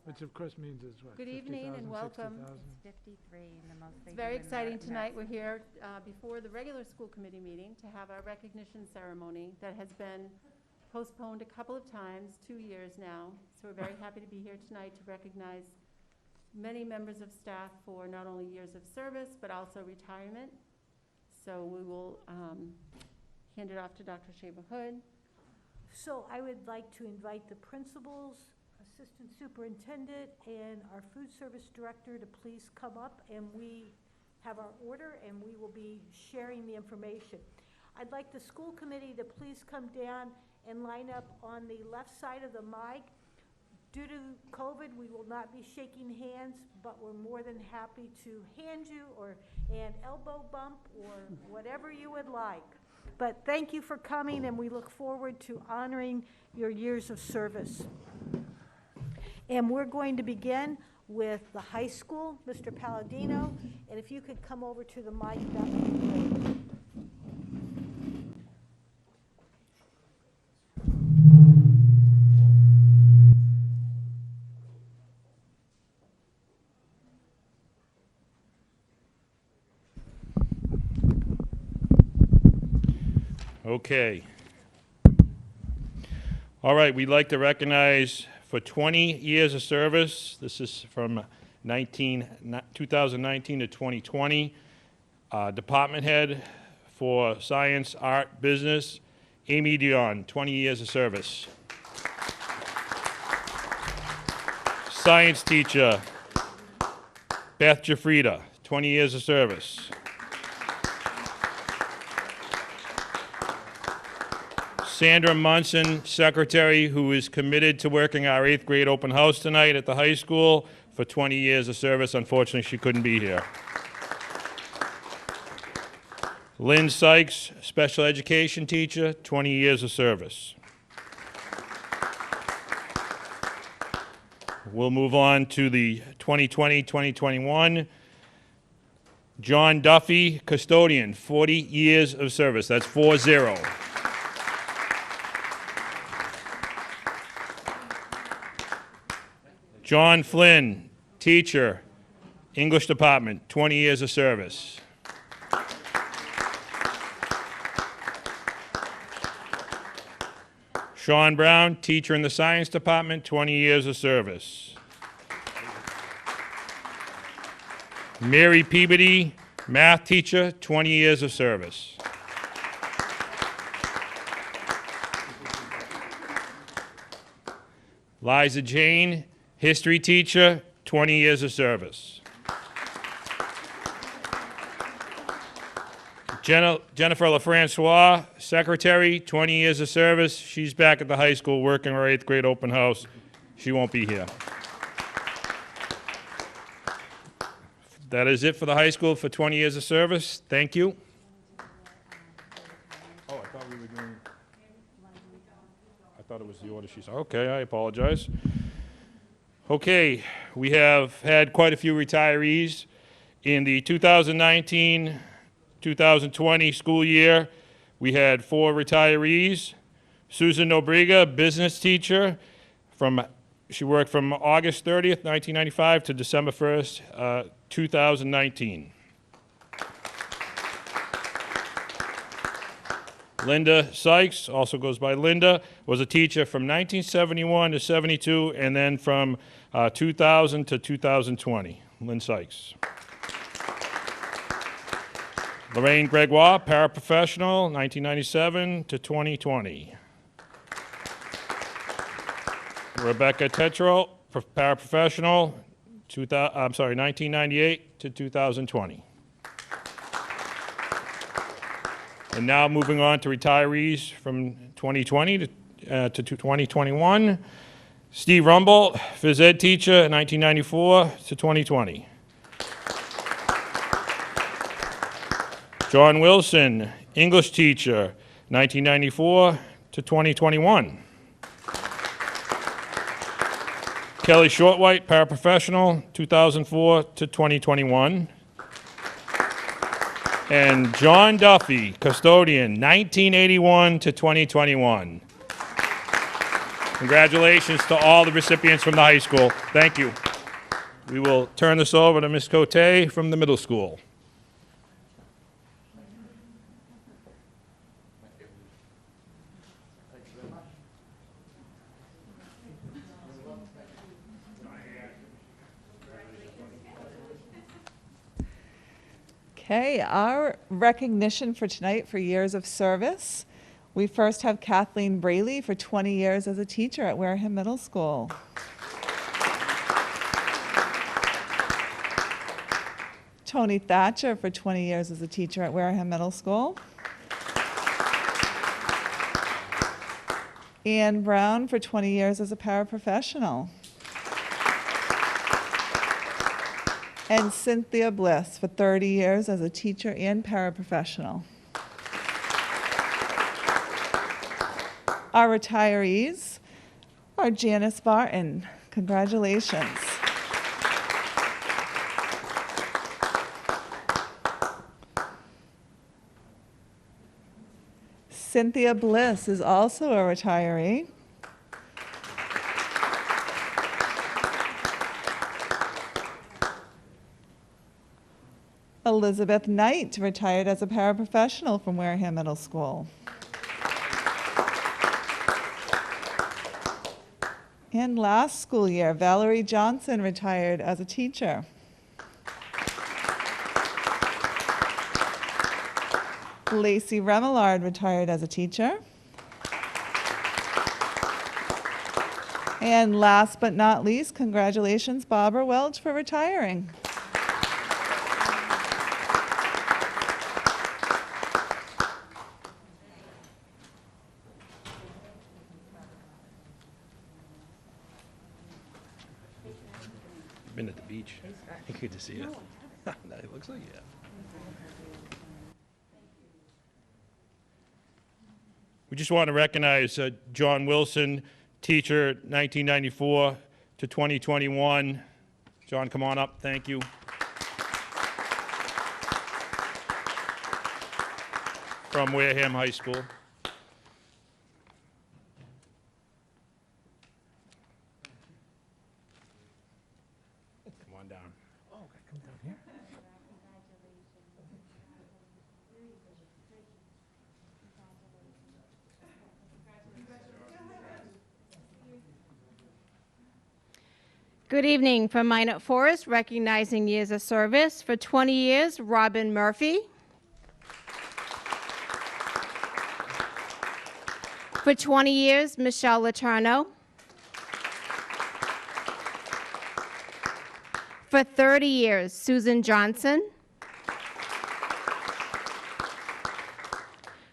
which of course means it's what? Good evening and 50,000, welcome. 60,000? 53 in the most they It's do very in exciting the tonight. We're here before the regular school committee meeting to have our recognition ceremony that has been postponed a couple of times, 2 years now. So we're very happy to be here tonight to recognize many members of staff for not only years of service, but also retirement. So we will hand it off to Dr. Sheba Hood. So I would like to invite the principals, assistant superintendent, and our food service director to please come up, and we have our order, and we will be sharing the information. I'd like the school committee to please come down and line up on the left side of the mic. Due to COVID, we will not be shaking hands, but we're more than happy to hand you or an elbow bump or whatever you would like. But thank you for coming, and we look forward to honoring your years of service. And we're going to begin with the high school, Mr. Palladino, and if you could come over to the mic, that would be great. Okay. All right, we'd like to recognize for 20 years of service, this is from 2019 to 2020, department head for science, art, business, Amy Dion, 20 years of service. Science teacher, Beth Jafrida, 20 years of service. Sandra Munson, secretary, who is committed to working our 8th grade open house tonight at the high school for 20 years of service. Unfortunately, she couldn't be here. Lynn Sykes, special education teacher, 20 years of service. We'll move on to the 2020-2021. John Duffy, custodian, 40 years of service. That's 40. John Flynn, teacher, English department, 20 years of service. Sean Brown, teacher in the science department, 20 years of service. Mary Peabody, math teacher, 20 years of service. Liza Jane, history teacher, 20 years of service. Jennifer LaFrancois, secretary, 20 years of service. She's back at the high school working our 8th grade open house. She won't be here. That is it for the high school for 20 years of service. Thank you. Oh, I thought we were doing... I thought it was the order she said. Okay, I apologize. Okay, we have had quite a few retirees. In the 2019-2020 school year, we had 4 retirees. Susan Nobriga, business teacher, she worked from August 30th, 1995 to December 1st, 2019. Linda Sykes, also goes by Linda, was a teacher from 1971 to 72, and then from 2000 to 2020. Lynn Sykes. Lorraine Gregoire, paraprofessional, 1997 to 2020. Rebecca Tetro, paraprofessional, 1998 to 2020. And now moving on to retirees from 2020 to 2021. Steve Rumble, phys ed teacher, 1994 to 2020. John Wilson, English teacher, 1994 to 2021. Kelly Shortwhite, paraprofessional, 2004 to 2021. And John Duffy, custodian, 1981 to 2021. Congratulations to all the recipients from the high school. Thank you. We will turn this over to Ms. Cote from the middle school. Okay, our recognition for tonight for years of service. We first have Kathleen Braley for 20 years as a teacher at Wareham Middle School. Tony Thatcher for 20 years as a teacher at Wareham Middle School. Ann Brown for 20 years as a paraprofessional. And Cynthia Bliss for 30 years as a teacher and paraprofessional. Our retirees are Janice Barton. Congratulations. Cynthia Bliss is also a retiree. Elizabeth Knight retired as a paraprofessional from Wareham Middle School. And last school year, Valerie Johnson retired as a teacher. Lacey Remillard retired as a teacher. And last but not least, congratulations, Barbara Welch, for retiring. Been at the beach. Good to see you. It looks like it. We just want to recognize John Wilson, teacher 1994 to 2021. John, come on up. Thank you. From Wareham High School. Come on down. Oh, okay, come down here. Good evening from Minot Forest, recognizing years of service. For 20 years, Robin Murphy. For 20 years, Michelle Letourneau. For 30 years, Susan Johnson.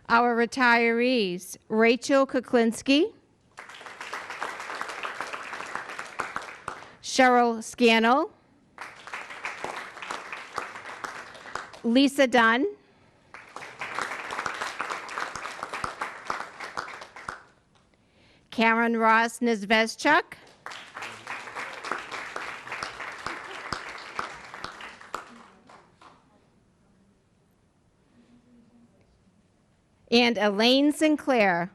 Our retirees, Rachel Kuklinski, Cheryl Scannell, Lisa Dunn, Karen Ross Nizvezchuk, and Elaine Sinclair.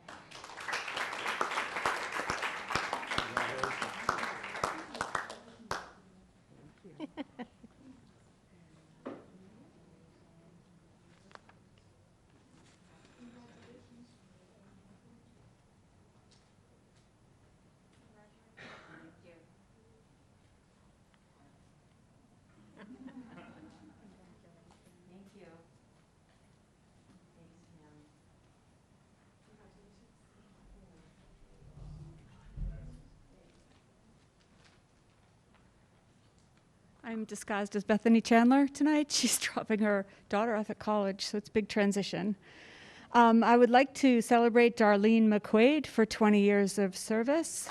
I'm disguised as Bethany Chandler tonight. She's dropping her daughter off at college, so it's a big transition. I would like to celebrate Darlene McQuaid for 20 years of service.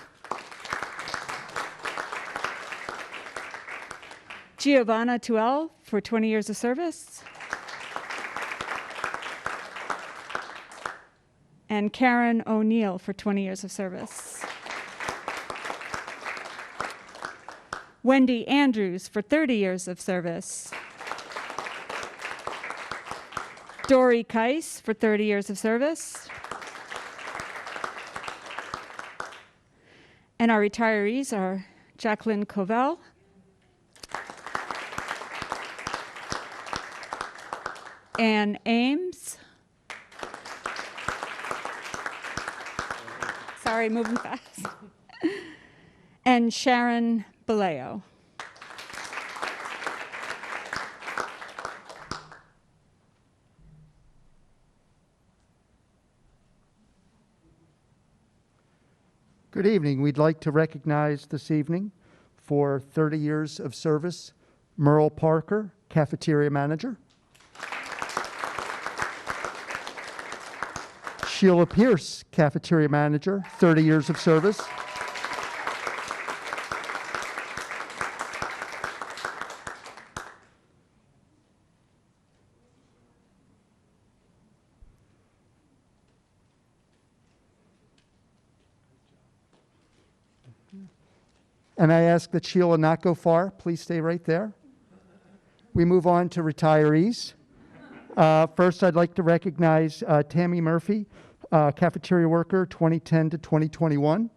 Giovanna Tuel for 20 years of service. And Karen O'Neill for 20 years of service. Wendy Andrews for 30 years of service. Dory Keiss for 30 years of service. And our retirees are Jacqueline Covell, Ann Ames, sorry, moving fast, and Sharon Baleo. Good evening. We'd like to recognize this evening for 30 years of service, Merle Parker, cafeteria manager. Sheila Pierce, cafeteria manager, 30 years of service. And I ask that Sheila not go far. Please stay right there. We move on to retirees. First, I'd like to recognize Tammy Murphy, cafeteria worker, 2010 to 2021.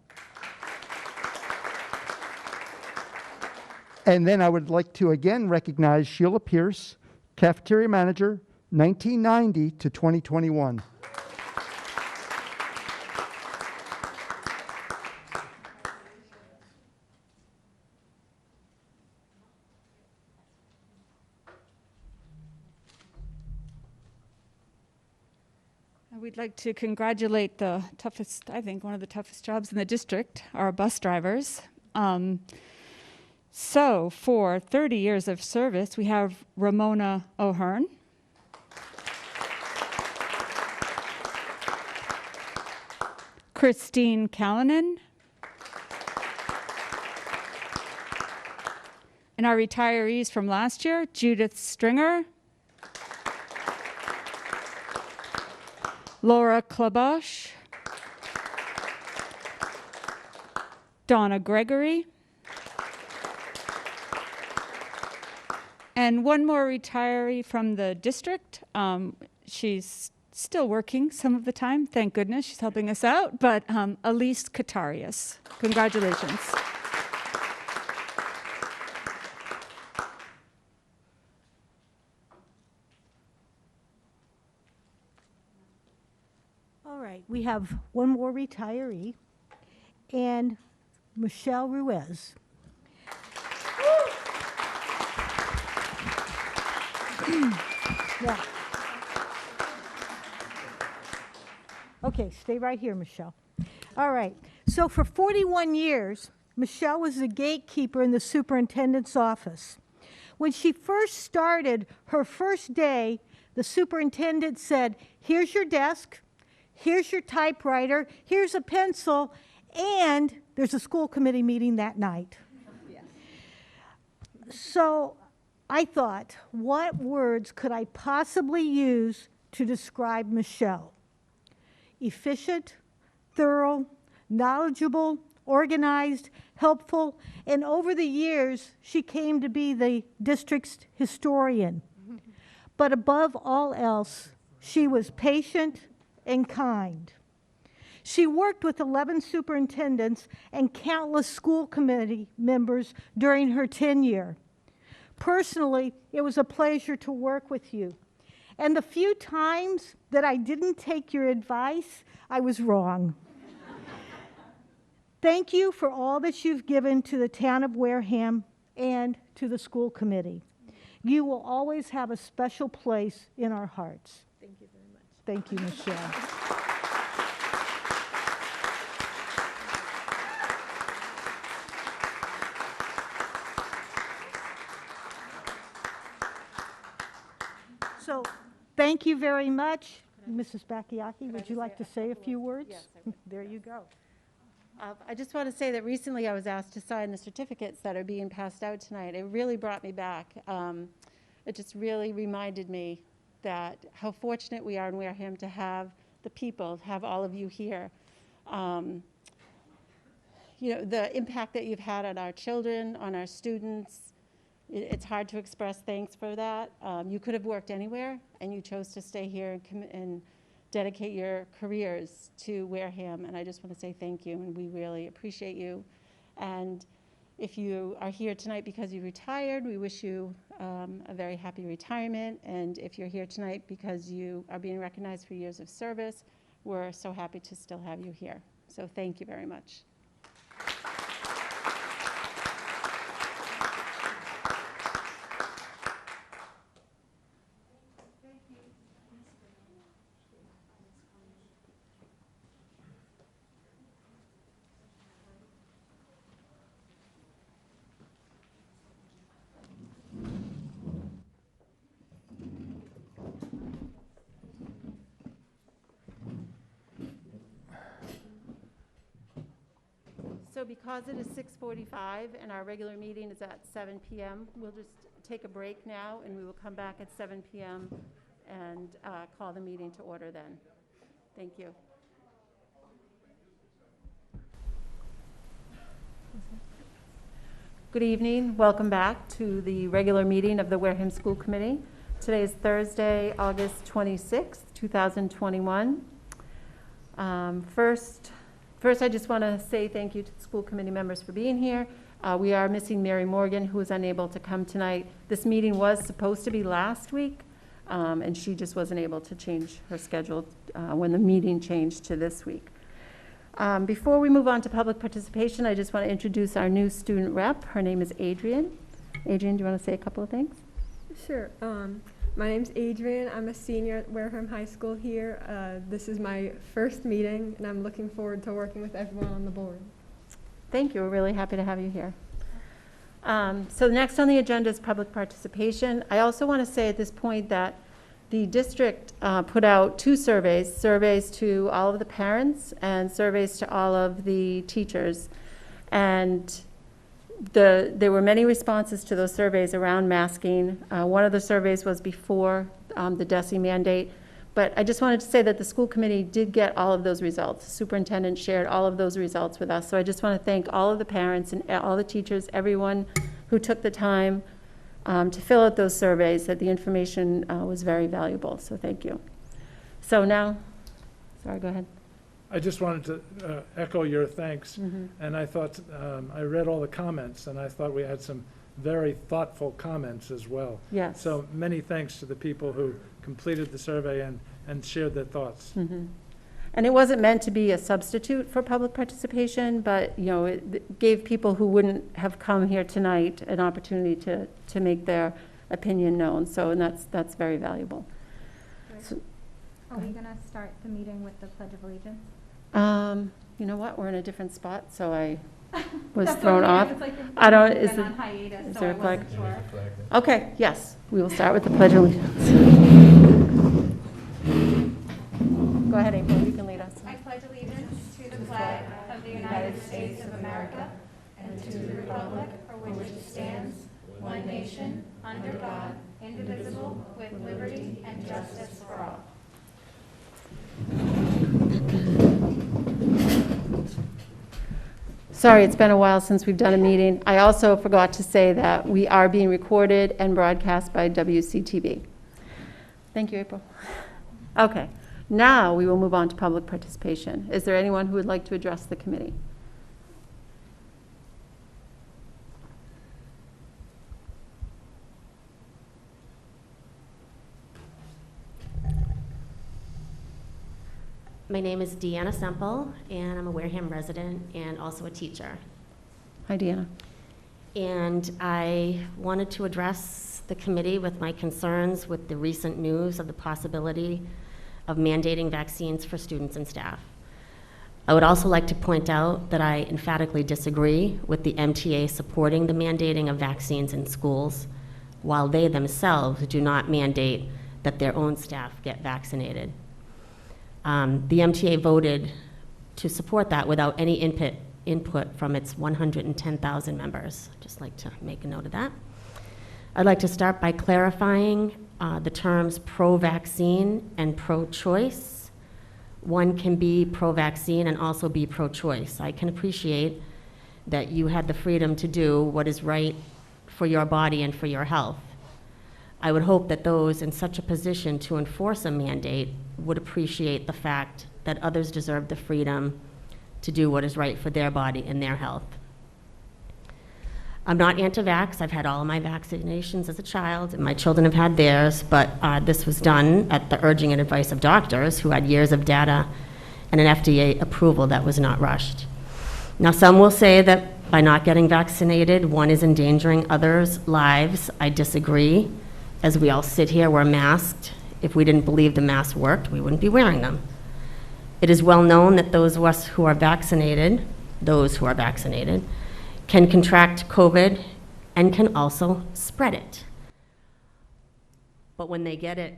And then I would like to again recognize Sheila Pierce, cafeteria manager, 1990 to 2021. We'd like to congratulate the toughest, I think, one of the toughest jobs in the district, our bus drivers. So for 30 years of service, we have Ramona O'Hearn, Christine Callanan, and our retirees from last year, Judith Stringer, Laura Klabosh, Donna Gregory, and one more retiree from the district. She's still working some of the time, thank goodness, she's helping us out, but Elise Katarius. Congratulations. All right, we have one more retiree, and Michelle Ruiz. Yeah. Okay, stay right here, Michelle. All right, so for 41 years, Michelle was the gatekeeper in the superintendent's office. When she first started her first day, the superintendent said, "Here's your desk, here's your typewriter, here's a pencil, and there's a school committee meeting that night." Yes. So I thought, what words could I possibly use to describe Michelle? Efficient, thorough, knowledgeable, organized, helpful, and over the years, she came to be the district's historian. But above all else, she was patient and kind. She worked with 11 superintendents and countless school committee members during her tenure. Personally, it was a pleasure to work with you. And the few times that I didn't take your advice, I was wrong. Thank you for all that you've given to the town of Wareham and to the school committee. You will always have a special place in our hearts. Thank you very much. Thank you, Michelle. So, thank you very much. Mrs. Bakayaki, would you like to say a few words? Yes, I would. There you go. I just want to say that recently I was asked to sign the certificates that are being passed out tonight. It really brought me back. It just really reminded me that how fortunate we are in Wareham to have the people, to have all of you here. You know, the impact that you've had on our children, on our students, it's hard to express thanks for that. You could have worked anywhere, and you chose to stay here and dedicate your careers to Wareham, and I just want to say thank you, and we really appreciate you. And if you are here tonight because you retired, we wish you a very happy retirement. And if you're here tonight because you are being recognized for years of service, we're so happy to still have you here. So thank you very much. So because it is 6:45 and our regular meeting is at 7 p.m., we'll just take a break now, and we will come back at 7 p.m. and call the meeting to order then. Thank you. Good evening. Welcome back to the regular meeting of the Wareham School Committee. Today is Thursday, August 26th, 2021. First, I just want to say thank you to the school committee members for being here. We are missing Mary Morgan, who is unable to come tonight. This meeting was supposed to be last week, and she just wasn't able to change her schedule when the meeting changed to this week. Before we move on to public participation, I just want to introduce our new student rep. Her name is Adrian. Adrian, do you want to say a couple of things? Sure. My name's Adrian. I'm a senior at Wareham High School here. This is my first meeting, and I'm looking forward to working with everyone on the board. Thank you. We're really happy to have you here. So next on the agenda is public participation. I also want to say at this point that the district put out two surveys to all of the parents and surveys to all of the teachers. And there were many responses to those surveys around masking. One of the surveys was before the DESE mandate. But I just wanted to say that the school committee did get all of those results. The superintendent shared all of those results with us. So I just want to thank all of the parents and all the teachers, everyone who took the time to fill out those surveys, that the information was very valuable. So thank you. So now, sorry, go ahead. I just wanted to echo your thanks. Mm-hmm. And I thought, I read all the comments, and I thought we had some very thoughtful comments as well. Yes. So many thanks to the people who completed the survey and shared their thoughts. Mm-hmm. And it wasn't meant to be a substitute for public participation, but, you know, it gave people who wouldn't have come here tonight an opportunity to make their opinion known. So, and that's very valuable. So, are we going to start the meeting with the Pledge of Allegiance? You know what? We're in a different spot, so I was That's thrown okay. off. It's like I don't. we've Is been it? on hiatus, Is so there a I flag? wasn't sure. Okay. Yes, we will start with the Pledge of Allegiance. Go ahead, April. You can lead us. I pledge allegiance to the flag of the United States of America and to the republic for which it stands, one nation, under God, indivisible, with liberty and justice for all. Sorry, it's been a while since we've done a meeting. I also forgot to say that we are being recorded and broadcast by WCTV. Thank you, April. Okay, now we will move on to public participation. Is there anyone who would like to address the committee? My name is Deanna Semple, and I'm a Wareham resident and also a teacher. Hi, Deanna. And I wanted to address the committee with my concerns with the recent news of the possibility of mandating vaccines for students and staff. I would also like to point out that I emphatically disagree with the MTA supporting the mandating of vaccines in schools, while they themselves do not mandate that their own staff get vaccinated. The MTA voted to support that without any input from its 110,000 members. I'd just like to make a note of that. I'd like to start by clarifying the terms pro-vaccine and pro-choice. One can be pro-vaccine and also be pro-choice. I can appreciate that you had the freedom to do what is right for your body and for your health. I would hope that those in such a position to enforce a mandate would appreciate the fact that others deserve the freedom to do what is right for their body and their health. I'm not anti-vax. I've had all of my vaccinations as a child, and my children have had theirs, but this was done at the urging and advice of doctors who had years of data and an FDA approval that was not rushed. Now, some will say that by not getting vaccinated, one is endangering others' lives. I disagree. As we all sit here, we're masked. If we didn't believe the masks worked, we wouldn't be wearing them. It is well known that those of us who are vaccinated, can contract COVID and can also spread it. But when they get it,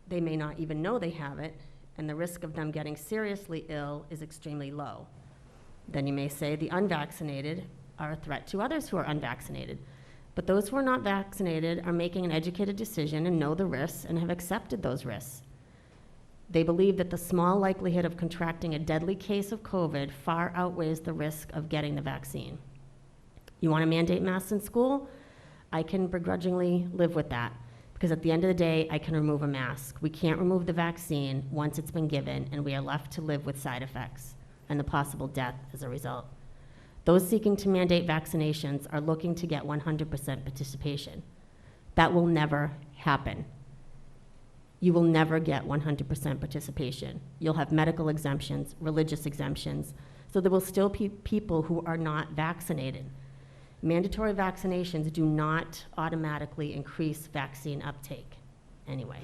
they may not even know they have it, and the risk of them getting seriously ill is extremely low. Then you may say the unvaccinated are a threat to others who are unvaccinated. But those who are not vaccinated are making an educated decision and know the risks and have accepted those risks. They believe that the small likelihood of contracting a deadly case of COVID far outweighs the risk of getting the vaccine. You want to mandate masks in school? I can begrudgingly live with that, because at the end of the day, I can remove a mask. We can't remove the vaccine once it's been given, and we are left to live with side effects and the possible death as a result. Those seeking to mandate vaccinations are looking to get 100% participation. That will never happen. You will never get 100% participation. You'll have medical exemptions, religious exemptions, so there will still be people who are not vaccinated. Mandatory vaccinations do not automatically increase vaccine uptake anyway.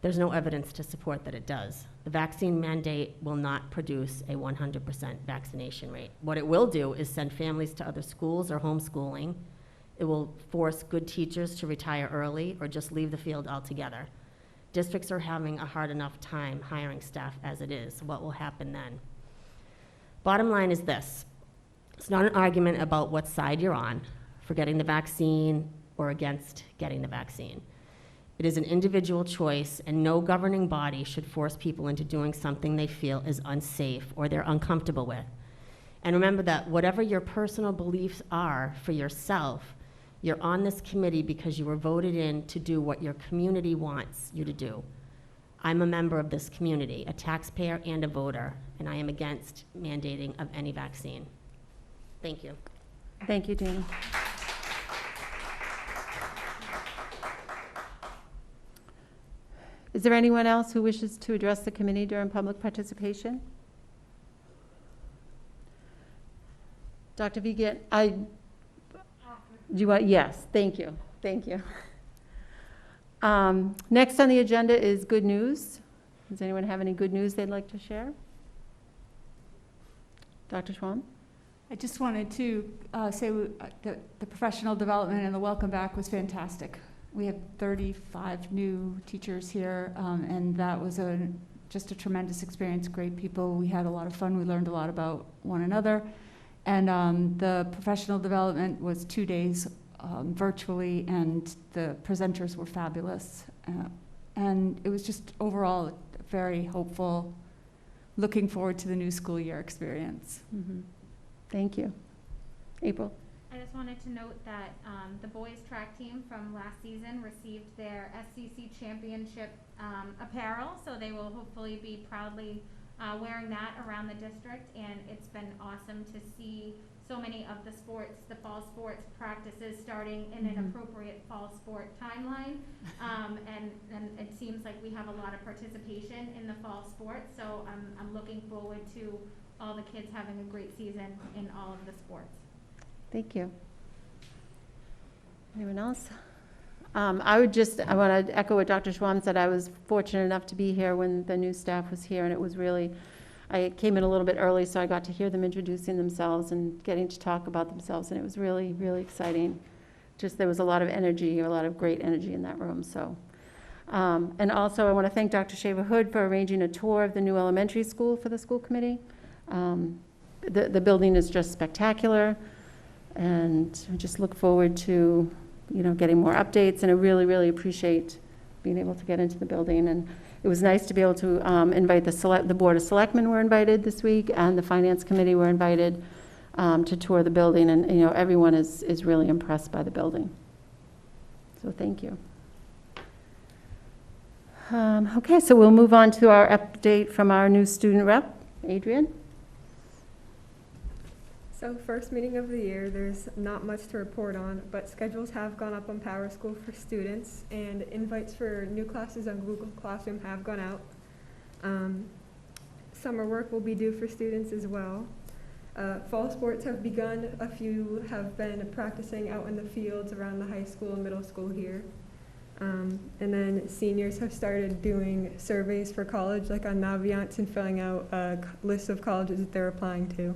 There's no evidence to support that it does. The vaccine mandate will not produce a 100% vaccination rate. What it will do is send families to other schools or homeschooling. It will force good teachers to retire early or just leave the field altogether. Districts are having a hard enough time hiring staff as it is. What will happen then? Bottom line is this. It's not an argument about what side you're on for getting the vaccine or against getting the vaccine. It is an individual choice, and no governing body should force people into doing something they feel is unsafe or they're uncomfortable with. And remember that whatever your personal beliefs are for yourself, you're on this committee because you were voted in to do what your community wants you to do. I'm a member of this community, a taxpayer and a voter, and I am against mandating of any vaccine. Thank you. Thank you, Dana. Is there anyone else who wishes to address the committee during public participation? Dr. Viget, yes, thank you, thank you. Next on the agenda is good news. Does anyone have any good news they'd like to share? Dr. Schwam? I just wanted to say that the professional development and the welcome back was fantastic. We have 35 new teachers here, and that was just a tremendous experience, great people. We had a lot of fun. We learned a lot about one another. And the professional development was 2 days virtually, and the presenters were fabulous. And it was just overall very hopeful, looking forward to the new school year experience. Mm-hmm. Thank you. April? I just wanted to note that the boys track team from last season received their SCC championship apparel, so they will hopefully be proudly wearing that around the district, and it's been awesome to see so many of the sports, the fall sports practices starting in an appropriate fall sport timeline, and it seems like we have a lot of participation in the fall sports, so I'm looking forward to all the kids having a great season in all of the sports. Thank you. Anyone else? I want to echo what Dr. Schwam said. I was fortunate enough to be here when the new staff was here, and it was really, I came in a little bit early, so I got to hear them introducing themselves and getting to talk about themselves, and it was really, really exciting. Just there was a lot of energy, a lot of great energy in that room. So, and also I want to thank Dr. Shaver Hood for arranging a tour of the new elementary school for the school committee. The building is just spectacular. And I just look forward to, getting more updates, and I really, really appreciate being able to get into the building. And it was nice to be able to invite the Board of Selectmen were invited this week, and the Finance Committee were invited to tour the building, and everyone is really impressed by the building. So thank you. Okay, so we'll move on to our update from our new student rep, Adrian. So first meeting of the year, there's not much to report on, but schedules have gone up on Power School for students, and invites for new classes on Google Classroom have gone out. Summer work will be due for students as well. Fall sports have begun. A few have been practicing out in the fields around the high school and middle school here. And then seniors have started doing surveys for college, like on Naviance, and filling out a list of colleges that they're applying to.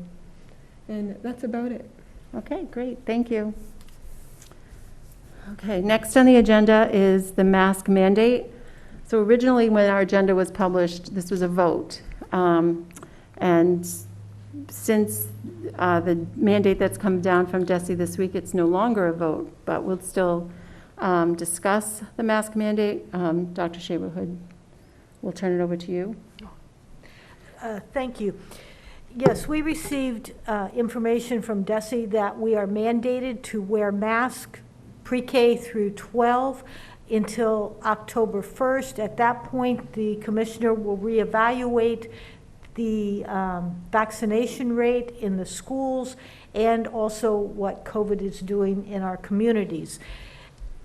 And that's about it. Okay, great, thank you. Okay, next on the agenda is the mask mandate. So originally, when our agenda was published, this was a vote. And since the mandate that's come down from DESE this week, it's no longer a vote, but we'll still discuss the mask mandate. Dr. Shaverhood, we'll turn it over to you. Thank you. Yes, we received information from DESE that we are mandated to wear masks pre-K through 12 until October 1st. At that point, the commissioner will reevaluate the vaccination rate in the schools and also what COVID is doing in our communities.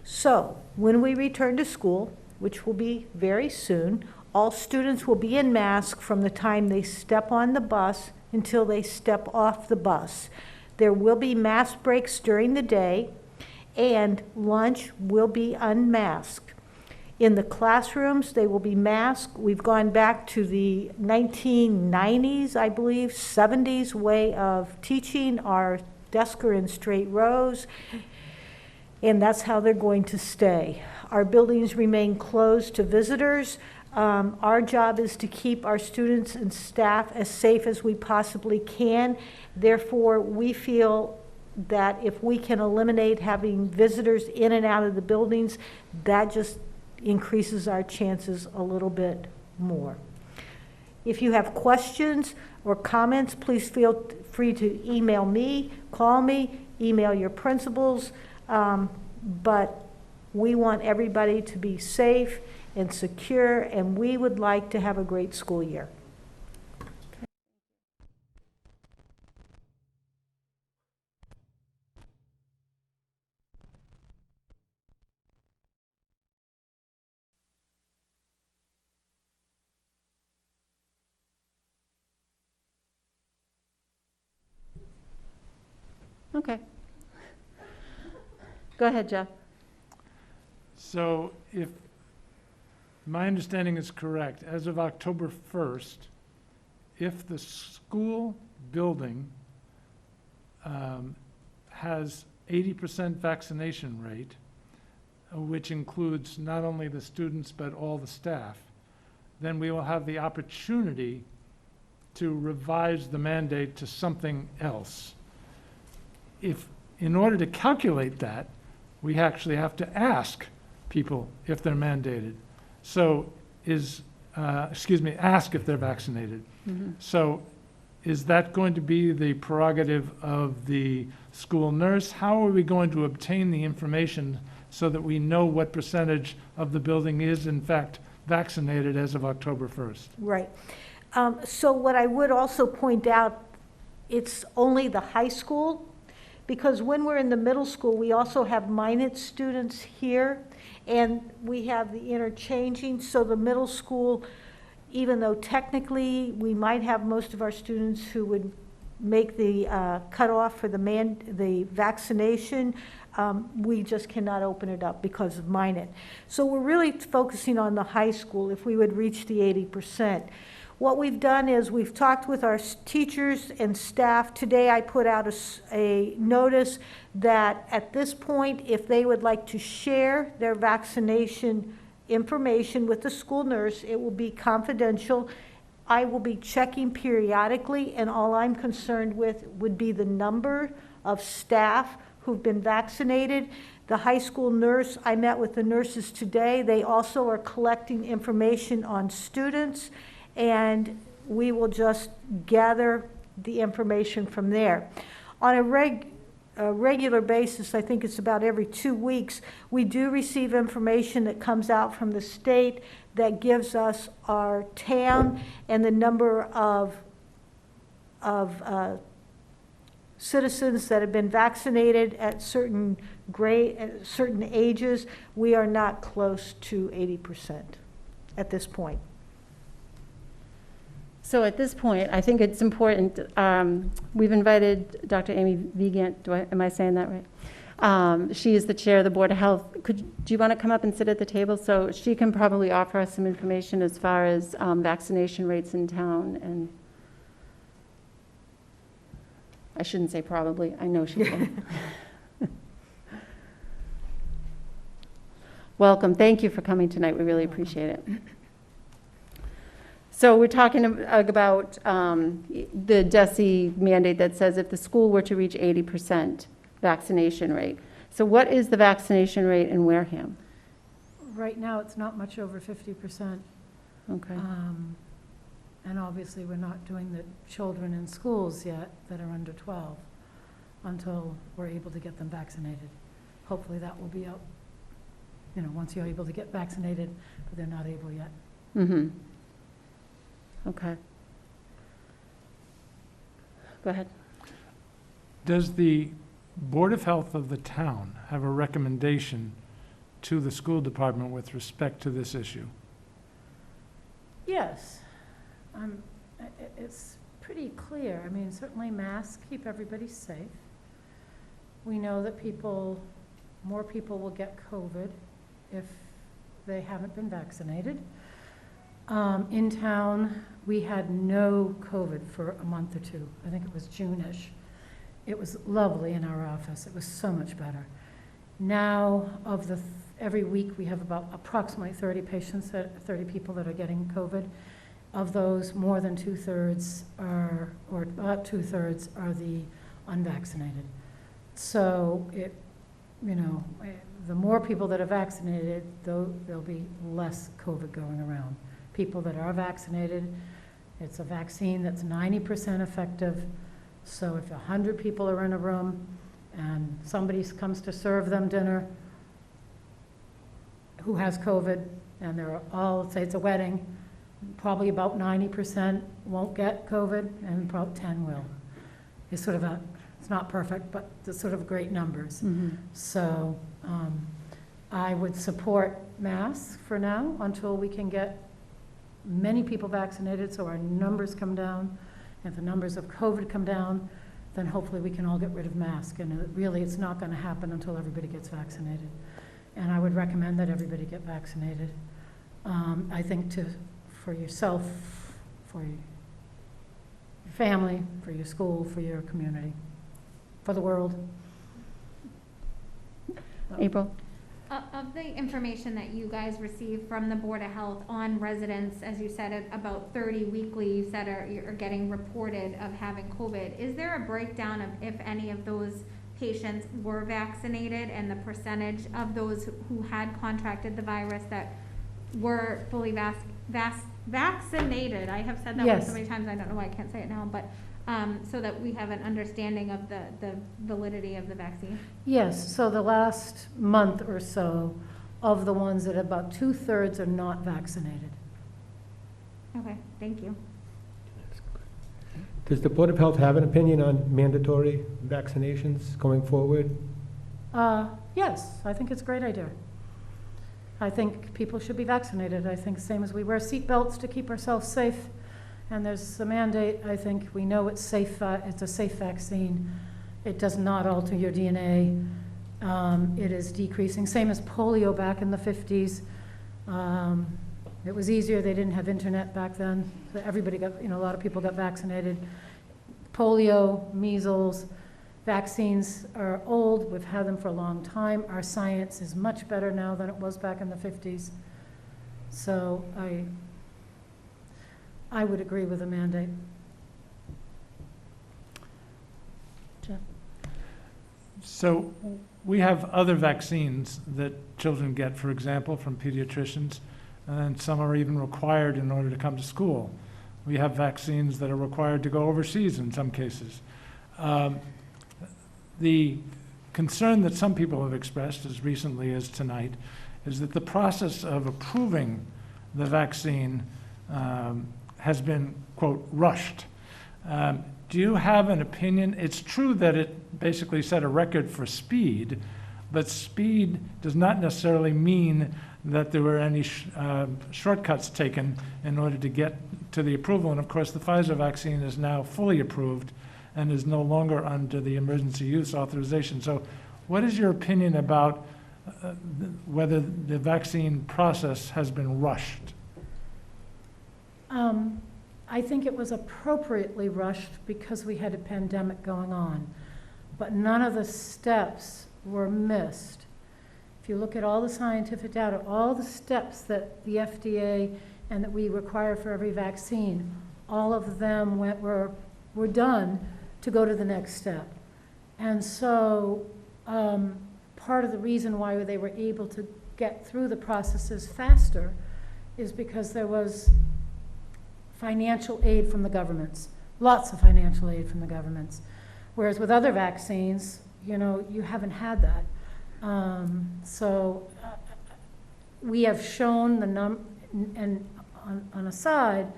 So when we return to school, which will be very soon, all students will be in masks from the time they step on the bus until they step off the bus. There will be mask breaks during the day, and lunch will be unmasked. In the classrooms, they will be masked. We've gone back to the 1990s, I believe, 70s way of teaching. Our desks are in straight rows, and that's how they're going to stay. Our buildings remain closed to visitors. Our job is to keep our students and staff as safe as we possibly can. Therefore, we feel that if we can eliminate having visitors in and out of the buildings, that just increases our chances a little bit more. If you have questions or comments, please feel free to email me, call me, email your principals, but we want everybody to be safe and secure, and we would like to have a great school year. Okay. Go ahead, Jeff. So if my understanding is correct, as of October 1st, if the school building has 80% vaccination rate, which includes not only the students but all the staff, then we will have the opportunity to revise the mandate to something else. If, in order to calculate that, we actually have to ask people if they're mandated. So ask if they're vaccinated. Mm-hmm. So is that going to be the prerogative of the school nurse? How are we going to obtain the information so that we know what percentage of the building is in fact vaccinated as of October 1st? Right. So what I would also point out, it's only the high school, because when we're in the middle school, we also have minute students here, and we have the interchanging. So the middle school, even though technically we might have most of our students who would make the cutoff for the vaccination, we just cannot open it up because of minute. So we're really focusing on the high school if we would reach the 80%. What we've done is we've talked with our teachers and staff. Today I put out a notice that at this point, if they would like to share their vaccination information with the school nurse, it will be confidential. I will be checking periodically, and all I'm concerned with would be the number of staff who've been vaccinated. The high school nurse, I met with the nurses today. They also are collecting information on students, and we will just gather the information from there. On a regular basis, I think it's about every 2 weeks, we do receive information that comes out from the state that gives us our town and the number of citizens that have been vaccinated at certain ages. We are not close to 80% at this point. So at this point, I think it's important, we've invited Dr. Amy Vigant, am I saying that right? She is the chair of the Board of Health. Do you want to come up and sit at the table? So she can probably offer us some information as far as vaccination rates in town. And I shouldn't say probably, I know she can. Welcome, thank you for coming tonight, we really appreciate it. So we're talking about the DESE mandate that says if the school were to reach 80% vaccination rate. So what is the vaccination rate in Wareham? Right now, it's not much over 50%. Okay. And obviously, we're not doing the children in schools yet that are under 12 until we're able to get them vaccinated. Hopefully that will be out, once you're able to get vaccinated, but they're not able yet. Mm-hmm. Okay. Go ahead. Does the Board of Health of the town have a recommendation to the school department with respect to this issue? Yes. It's pretty clear. I mean, certainly masks keep everybody safe. We know that more people will get COVID if they haven't been vaccinated. In town, we had no COVID for a month or two. I think it was June-ish. It was lovely in our office. It was so much better. Now, every week we have about approximately 30 people that are getting COVID. Of those, more than 2/3 or about 2/3 are the unvaccinated. So the more people that are vaccinated, there'll be less COVID going around. People that are vaccinated, it's a vaccine that's 90% effective. So if 100 people are in a room and somebody comes to serve them dinner who has COVID, and they're all, let's say it's a wedding, probably about 90% won't get COVID, and probably 10 will. It's sort of it's not perfect, but it's sort of great numbers. Mm-hmm. So I would support masks for now until we can get many people vaccinated so our numbers come down. If the numbers of COVID come down, then hopefully we can all get rid of masks. And it's not going to happen until everybody gets vaccinated. And I would recommend that everybody get vaccinated. I think for yourself, for your family, for your school, for your community, for the world. April? Of the information that you guys receive from the Board of Health on residents, as you said, about 30 weekly, you said are getting reported of having COVID. Is there a breakdown of if any of those patients were vaccinated and the percentage of those who had contracted the virus that were fully vaccinated? I have said that Yes. one so many times, I don't know why I can't say it now, but so that we have an understanding of the validity of the vaccine. Yes, so the last month or so, of the ones that about 2/3 are not vaccinated. Okay, thank you. Does the Board of Health have an opinion on mandatory vaccinations going forward? Yes, I think it's a great idea. I think people should be vaccinated. I think same as we wear seat belts to keep ourselves safe, and there's a mandate. I think we know it's safe. It's a safe vaccine. It does not alter your DNA. It is decreasing. Same as polio back in the 50s. It was easier. They didn't have internet back then. So everybody got, a lot of people got vaccinated. Polio, measles, vaccines are old. We've had them for a long time. Our science is much better now than it was back in the 50s. So I would agree with the mandate. Jeff? So we have other vaccines that children get, for example, from pediatricians, and some are even required in order to come to school. We have vaccines that are required to go overseas in some cases. the concern that some people have expressed as recently as tonight is that the process of approving the vaccine has been, quote, rushed. Do you have an opinion? It's true that it basically set a record for speed, but speed does not necessarily mean that there were any shortcuts taken in order to get to the approval. And of course, the Pfizer vaccine is now fully approved and is no longer under the emergency use authorization. So what is your opinion about whether the vaccine process has been rushed? I think it was appropriately rushed because we had a pandemic going on, but none of the steps were missed. If you look at all the scientific data, all the steps that the FDA and that we require for every vaccine, all of them were done to go to the next step. And so part of the reason why they were able to get through the processes faster is because there was financial aid from the governments, lots of financial aid from the governments. Whereas with other vaccines, you know, you haven't had that. We have shown the and on a side,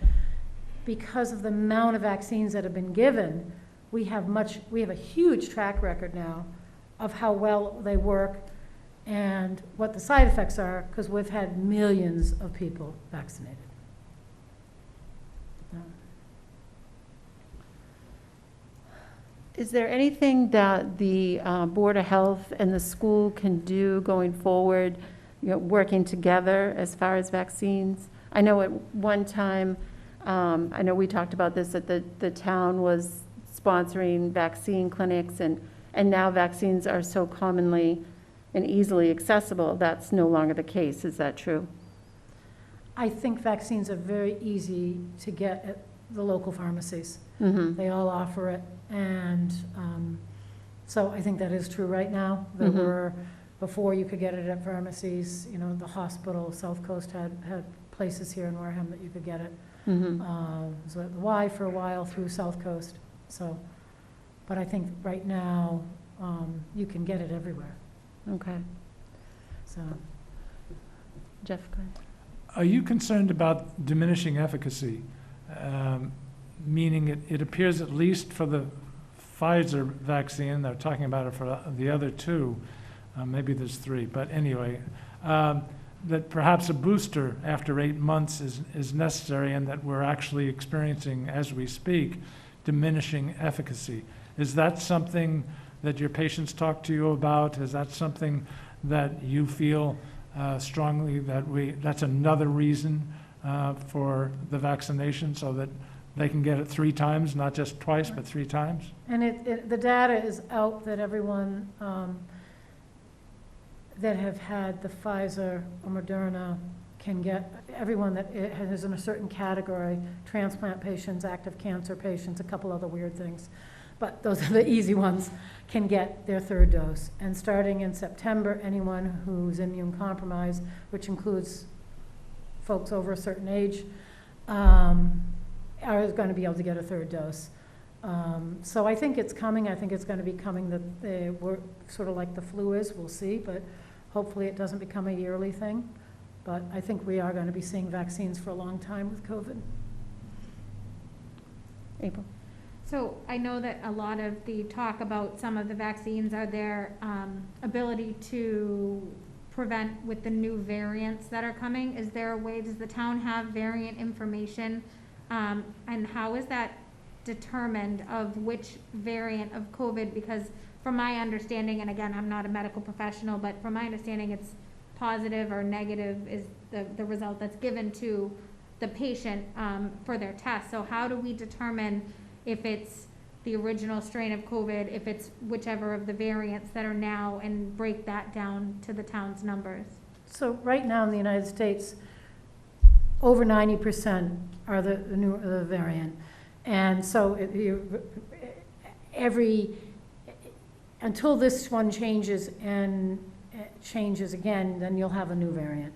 because of the amount of vaccines that have been given, we have a huge track record now of how well they work and what the side effects are, because we've had millions of people vaccinated. Is there anything that the Board of Health and the school can do going forward, you know, working together as far as vaccines? I know at one time, I know we talked about this, that the town was sponsoring vaccine clinics, and now vaccines are so commonly and easily accessible, that's no longer the case. Is that true? I think vaccines are very easy to get at the local pharmacies. Mm-hmm. They all offer it, and so I think that is true right now. There Mm-hmm. were, before you could get it at pharmacies, you know, the hospital, South Coast had places here in Wareham that you could get it. Mm-hmm. So at the Y for a while through South Coast, so, but I think right now, you can get it everywhere, Okay. so. Jeff, go ahead. Are you concerned about diminishing efficacy? Meaning it appears, at least for the Pfizer vaccine, they're talking about it for the other two, maybe there's three, but anyway, that perhaps a booster after 8 months is necessary, and that we're actually experiencing, as we speak, diminishing efficacy. Is that something that your patients talk to you about? Is that something that you feel strongly that that's another reason for the vaccination, so that they can get it 3 times, not just twice, but 3 times? And the data is out that everyone that have had the Pfizer or Moderna can get, everyone that is in a certain category, transplant patients, active cancer patients, a couple other weird things, but those are the easy ones, can get their 3rd dose. And starting in September, anyone who's immune compromised, which includes folks over a certain age, are going to be able to get a 3rd dose. So I think it's coming. I think it's going to be coming, that they were sort of like the flu is. We'll see, but hopefully it doesn't become a yearly thing. But I think we are going to be seeing vaccines for a long time with COVID. April? So I know that a lot of the talk about some of the vaccines are their ability to prevent with the new variants that are coming. Is there a way, does the town have variant information? And how is that determined of which variant of COVID? Because from my understanding, and again, I'm not a medical professional, but from my understanding, it's positive or negative is the result that's given to the patient for their test. So how do we determine if it's the original strain of COVID, if it's whichever of the variants that are now, and break that down to the town's numbers? So right now in the United States, over 90% are the new variant. And so until this one changes and changes again, then you'll have a new variant.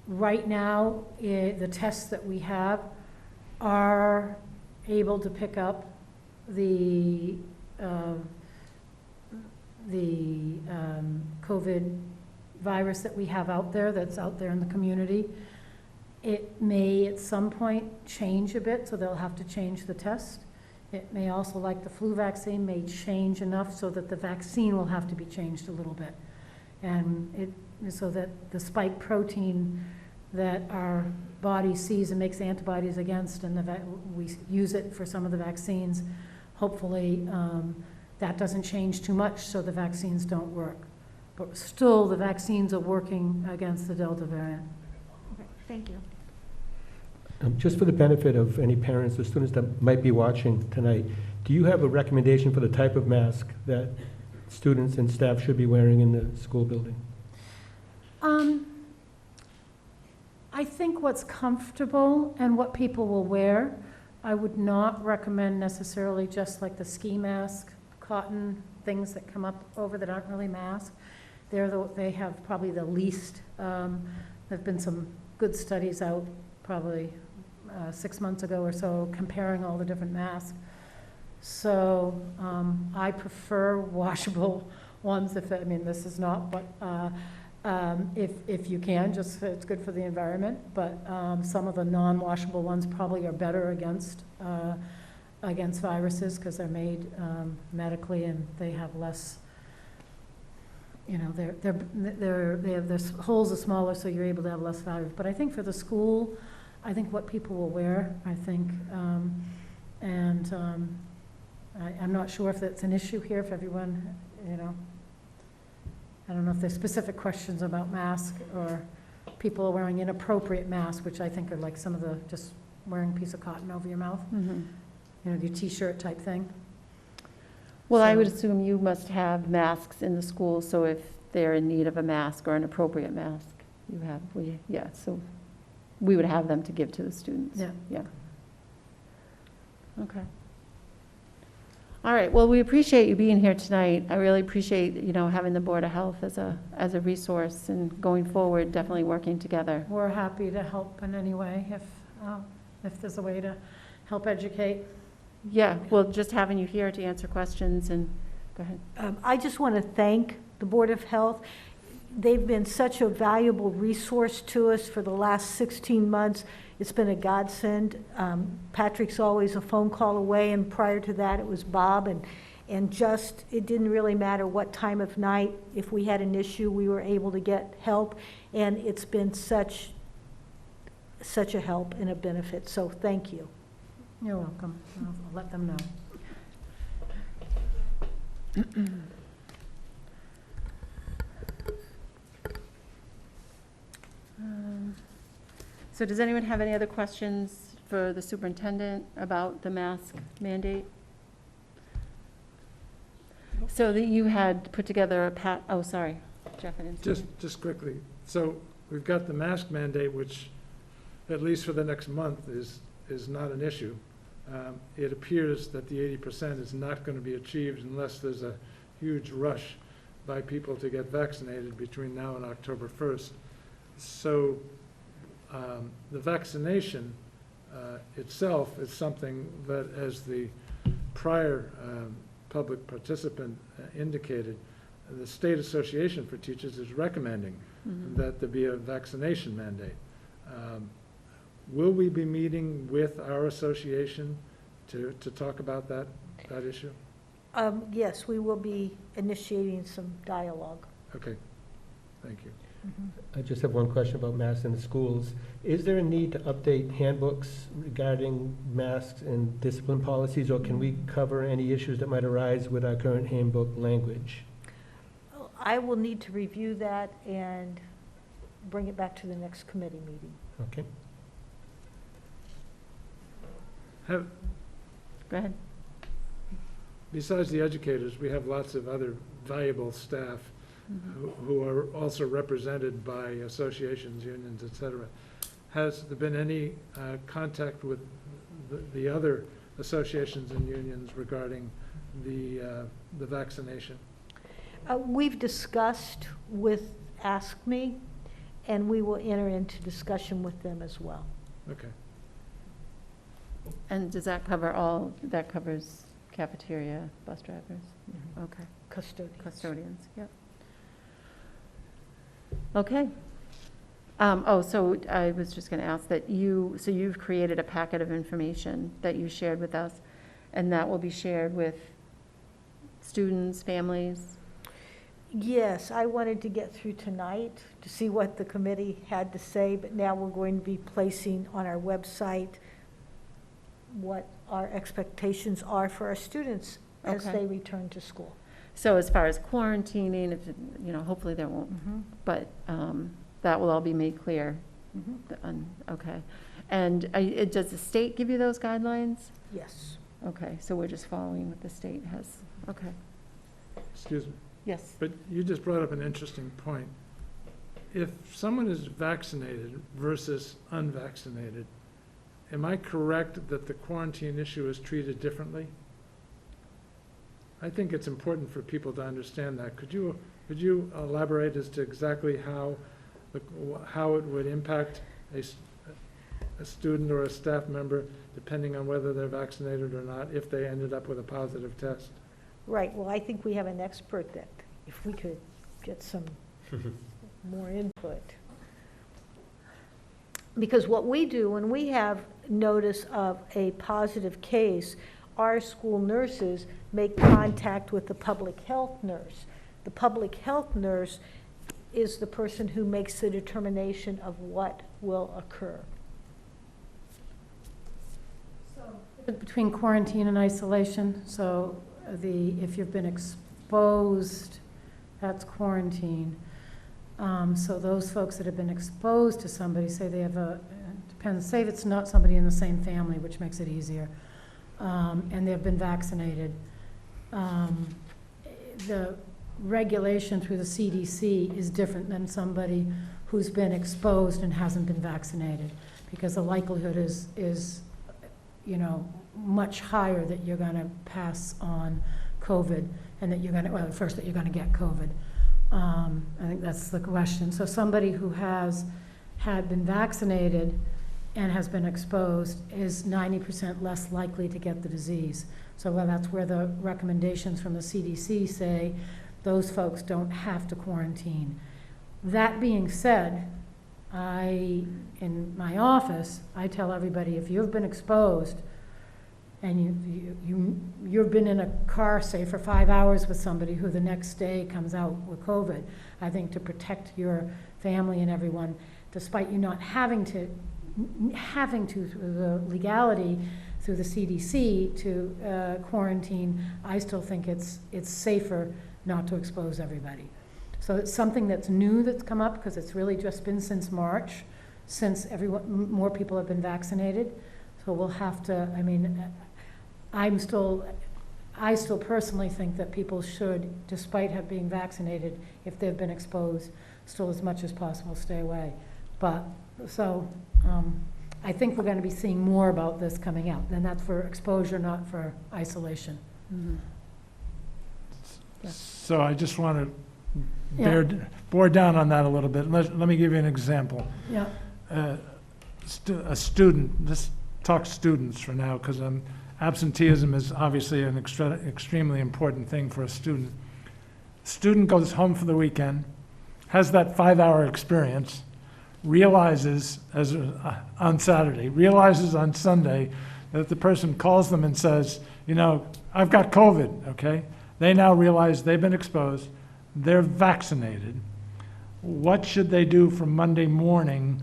Right now, the tests that we have are able to pick up the the COVID virus that we have out there, that's out there in the community. It may at some point change a bit, so they'll have to change the test. It may also, like the flu vaccine, may change enough so that the vaccine will have to be changed a little bit. And so that the spike protein that our body sees and makes antibodies against, and we use it for some of the vaccines, hopefully that doesn't change too much so the vaccines don't work. But still, the vaccines are working against the Delta variant. Okay, thank you. Just for the benefit of any parents or students that might be watching tonight, do you have a recommendation for the type of mask that students and staff should be wearing in the school building? I think what's comfortable and what people will wear. I would not recommend necessarily just like the ski mask, cotton things that come up over that aren't really masks. They have probably the least, there have been some good studies out probably 6 months ago or so comparing all the different masks. So I prefer washable ones I mean, this is not, but if you can, just it's good for the environment. But some of the non-washable ones probably are better against viruses because they're made medically and they have less. You know, their holes are smaller, so you're able to have less virus. But I think for the school, I think what people will wear, I think, I'm not sure if that's an issue here, if everyone, you know, I don't know if there's specific questions about masks or people are wearing inappropriate masks, which I think are like some of the just wearing a piece of cotton over your mouth, you know, your T-shirt type thing. Well, I would assume you must have masks in the school, so if they're in need of a mask or an appropriate mask, you have, so we would have them to give to the students. Yeah. Okay. All right, well, we appreciate you being here tonight. I really appreciate, you know, having the Board of Health as a resource and going forward, definitely working together. We're happy to help in any way if there's a way to help educate. Yeah, well, just having you here to answer questions and go ahead. I just want to thank the Board of Health. They've been such a valuable resource to us for the last 16 months. It's been a godsend. Patrick's always a phone call away, and prior to that, it was Bob. And just, it didn't really matter what time of night. If we had an issue, we were able to get help. And it's been such a help and a benefit. So thank you. You're welcome. I'll let them know. So does anyone have any other questions for the superintendent about the mask mandate? So that you had put together oh, sorry, Jeff, I didn't see you. Just quickly. So we've got the mask mandate, which at least for the next month is not an issue. It appears that the 80% is not going to be achieved unless there's a huge rush by people to get vaccinated between now and October 1st. So the vaccination itself is something that, as the prior public participant indicated, the State Association for Teachers is recommending that there be a vaccination mandate. Will we be meeting with our association to talk about that issue? Yes, we will be initiating some dialogue. Okay, thank you. I just have one question about masks in the schools. Is there a need to update handbooks regarding masks and discipline policies, or can we cover any issues that might arise with our current handbook language? I will need to review that and bring it back to the next committee meeting. Okay. Go ahead. Besides the educators, we have lots of other valuable staff who are also represented by associations, unions, et cetera. Has there been any contact with the other associations and unions regarding the vaccination? We've discussed with AskMe, and we will enter into discussion with them as well. Okay. And does that cover all, that covers Cafeteria, bus drivers? Okay. Custodians, yep. Okay. So I was just going to ask that so you've created a packet of information that you shared with us, and that will be shared with students, families? Yes, I wanted to get through tonight to see what the committee had to say, but now we're going to be placing on our website what our expectations are for our students as Okay. they return to school. So as far as quarantining, if, hopefully there won't, but that will all be made clear. Okay. And does the state give you those guidelines? Yes. Okay, so we're just following what the state has. Okay. Excuse me, Yes. but you just brought up an interesting point. If someone is vaccinated versus unvaccinated, am I correct that the quarantine issue is treated differently? I think it's important for people to understand that. Could you elaborate as to exactly how it would impact a student or a staff member, depending on whether they're vaccinated or not, if they ended up with a positive test? Right, well, I think we have an expert that, if we could get some more input. Because what we do, when we have notice of a positive case, our school nurses make contact with the public health nurse. The public health nurse is the person who makes the determination of what will occur. Between quarantine and isolation, so if you've been exposed, that's quarantine. So those folks that have been exposed to somebody, say they have depends, say if it's not somebody in the same family, which makes it easier, and they've been vaccinated, the regulation through the CDC is different than somebody who's been exposed and hasn't been vaccinated, because the likelihood is much higher that you're going to pass on COVID, and that you're going to, well, first that you're going to get COVID. I think that's the question. So somebody who had been vaccinated and has been exposed is 90% less likely to get the disease. So that's where the recommendations from the CDC say those folks don't have to quarantine. That being said, in my office, I tell everybody, if you've been exposed and you've been in a car, say, for 5 hours with somebody who the next day comes out with COVID, I think to protect your family and everyone, despite you not having to through the legality, through the CDC to quarantine, I still think it's safer not to expose everybody. So it's something that's new that's come up, because it's really just been since March, since more people have been vaccinated. So we'll have to, I still personally think that people should, despite being vaccinated, if they've been exposed, still as much as possible stay away. But, so, I think we're going to be seeing more about this coming out, and that's for exposure, not for isolation. Yeah. So I just want to bore down on that a little bit. Let me give you an example. Yeah. A student, let's talk students for now, because absenteeism is obviously an extremely important thing for a student. Student goes home for the weekend, has that 5-hour experience, realizes on Saturday, realizes on Sunday that the person calls them and says, I've got COVID, okay? They now realize they've been exposed, they're vaccinated. What should they do from Monday morning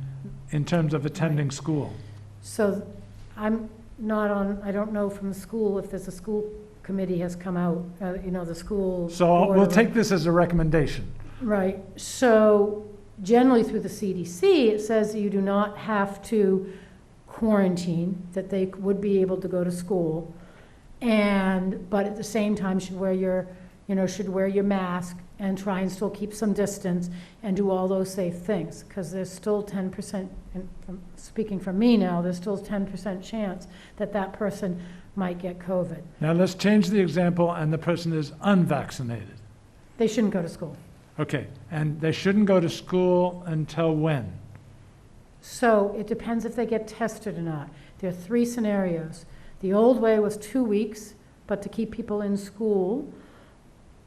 in terms of attending school? So I'm not on, I don't know from the school if there's a school committee has come out, the school. So we'll take this as a recommendation. Right. So generally through the CDC, it says you do not have to quarantine, that they would be able to go to school. But at the same time should wear your mask and try and still keep some distance and do all those safe things, because there's still 10%, and speaking from me now, there's still 10% chance that person might get COVID. Now let's change the example, and the person is unvaccinated. They shouldn't go to school. Okay, and they shouldn't go to school until when? So it depends if they get tested or not. There are 3 scenarios. The old way was 2 weeks, but to keep people in school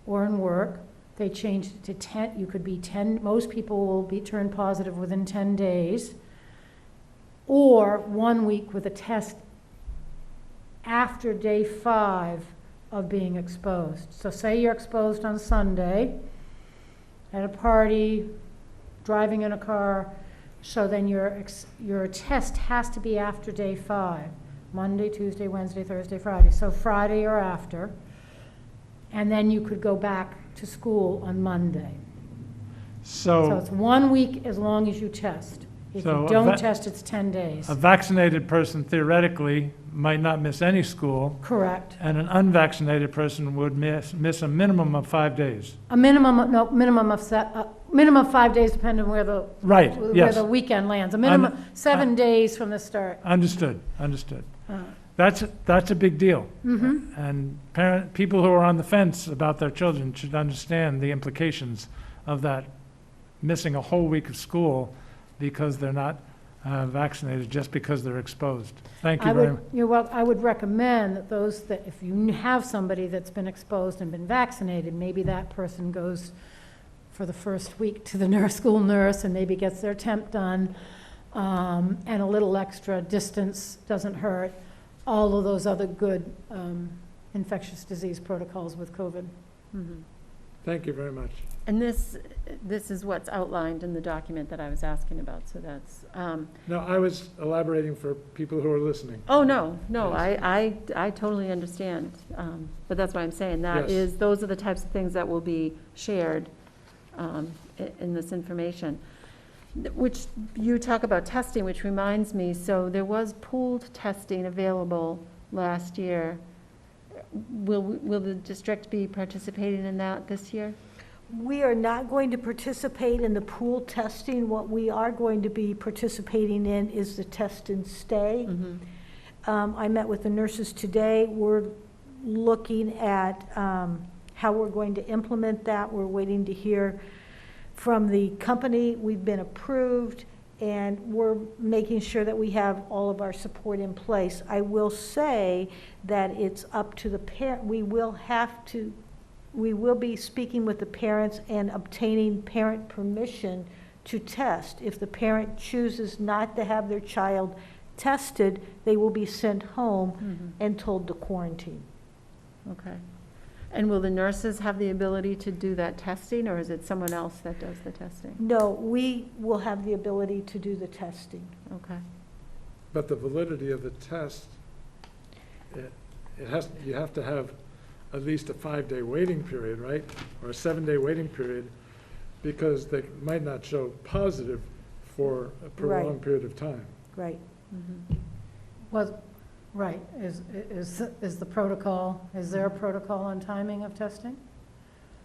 or in work, they changed it to 10, you could be 10, most people will be turned positive within 10 days, or 1 week with a test after day 5 of being exposed. So say you're exposed on Sunday at a party, driving in a car, so then your test has to be after day 5, Monday, Tuesday, Wednesday, Thursday, Friday. So Friday or after, and then you could go back to school on Monday. So it's 1 week as long as you test. If So you a don't test, it's 10 days. A vaccinated person theoretically might not miss any school, Correct. and an unvaccinated person would miss a minimum of 5 days. A minimum of 5 days, depending on where the Right, where yes. the weekend lands. A minimum 7 days from the start. Understood. That's a big deal. Mm-hmm. And people who are on the fence about their children should understand the implications of that, missing a whole week of school because they're not vaccinated, just because they're exposed. Thank you very much. I would recommend that if you have somebody that's been exposed and been vaccinated, maybe that person goes for the first week to the school nurse and maybe gets their temp done, and a little extra distance doesn't hurt. All of those other good infectious disease protocols with COVID. Mm-hmm. Thank you very much. And this is what's outlined in the document that I was asking about, so that's. No, I was elaborating for people who are listening. Oh, no, Yes. I totally understand, but that's why I'm saying that Yes. those are the types of things that will be shared in this information. Which, you talk about testing, which reminds me, so there was pooled testing available last year. Will the district be participating in that this year? We are not going to participate in the pool testing. What we are going to be participating in is the test and stay. Mm-hmm. I met with the nurses today. We're looking at how we're going to implement that. We're waiting to hear from the company. We've been approved, and we're making sure that we have all of our support in place. I will say that it's up to the parent. We will be speaking with the parents and obtaining parent permission to test. If the parent chooses not to have their child tested, they will be sent home and told to quarantine. Okay. And will the nurses have the ability to do that testing, or is it someone else that does the testing? No, we will have the ability to do the testing. Okay. But the validity of the test, you have to have at least a 5-day waiting period, right? Or a 7-day waiting period, because they might not show positive for a prolonged period of time. Right. Mm-hmm. Well, right, is the protocol, is there a protocol on timing of testing?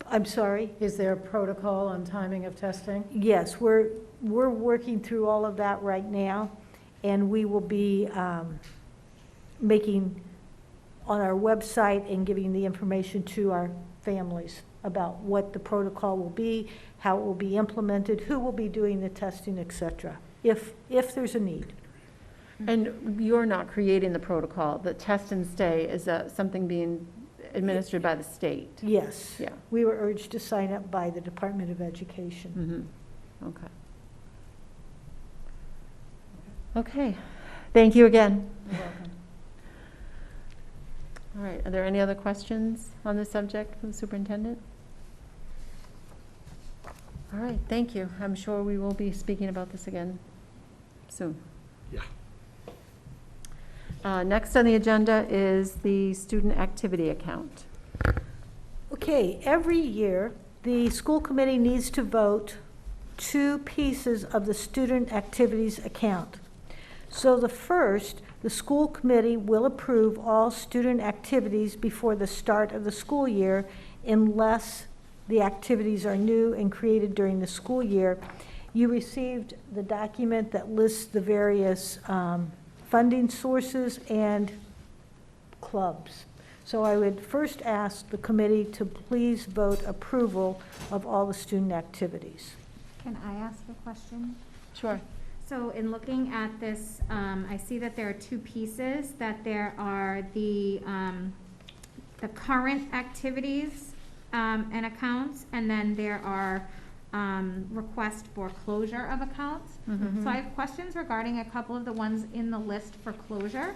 I'm sorry? Is there a protocol on timing of testing? Yes, we're working through all of that right now, and we will be making on our website and giving the information to our families about what the protocol will be, how it will be implemented, who will be doing the testing, et cetera, if there's a need. And you're not creating the protocol, the test and stay, is something being administered by the state? Yes. Yeah. We were urged to sign up by the Department of Education. Mm-hmm. Okay. Okay. Thank you again. You're welcome. All right. Are there any other questions on this subject for the superintendent? All right. Thank you. I'm sure we will be speaking about this again soon. Yeah. Next on the agenda is the student activity account. Okay, every year, the school committee needs to vote 2 pieces of the student activities account. So the first, the school committee will approve all student activities before the start of the school year unless the activities are new and created during the school year. You received the document that lists the various funding sources and clubs. So I would first ask the committee to please vote approval of all the student activities. Can I ask a question? Sure. So in looking at this, I see that there are 2 pieces, that there are the the current activities and accounts, and then there are requests for closure of accounts. So I have questions regarding a couple of the ones in the list for closure.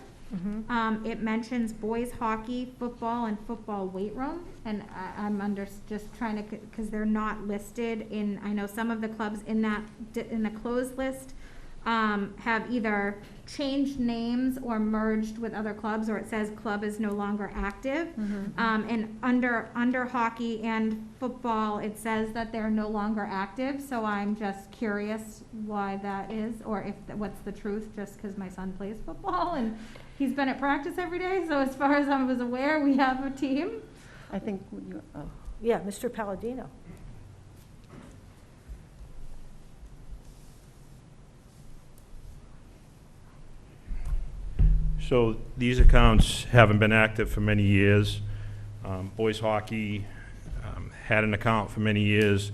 It mentions boys hockey, football, and football weight room, and I'm just trying to, because they're not listed in, I know some of the clubs in the closed list have either changed names or merged with other clubs, or it says club is no longer active. And under hockey and football, it says that they're no longer active, so I'm just curious why that is, or if, what's the truth, just because my son plays football and he's been at practice every day, so as far as I was aware, we have a team. I think, Yeah, Mr. Palladino. So these accounts haven't been active for many years. Boys hockey had an account for many years.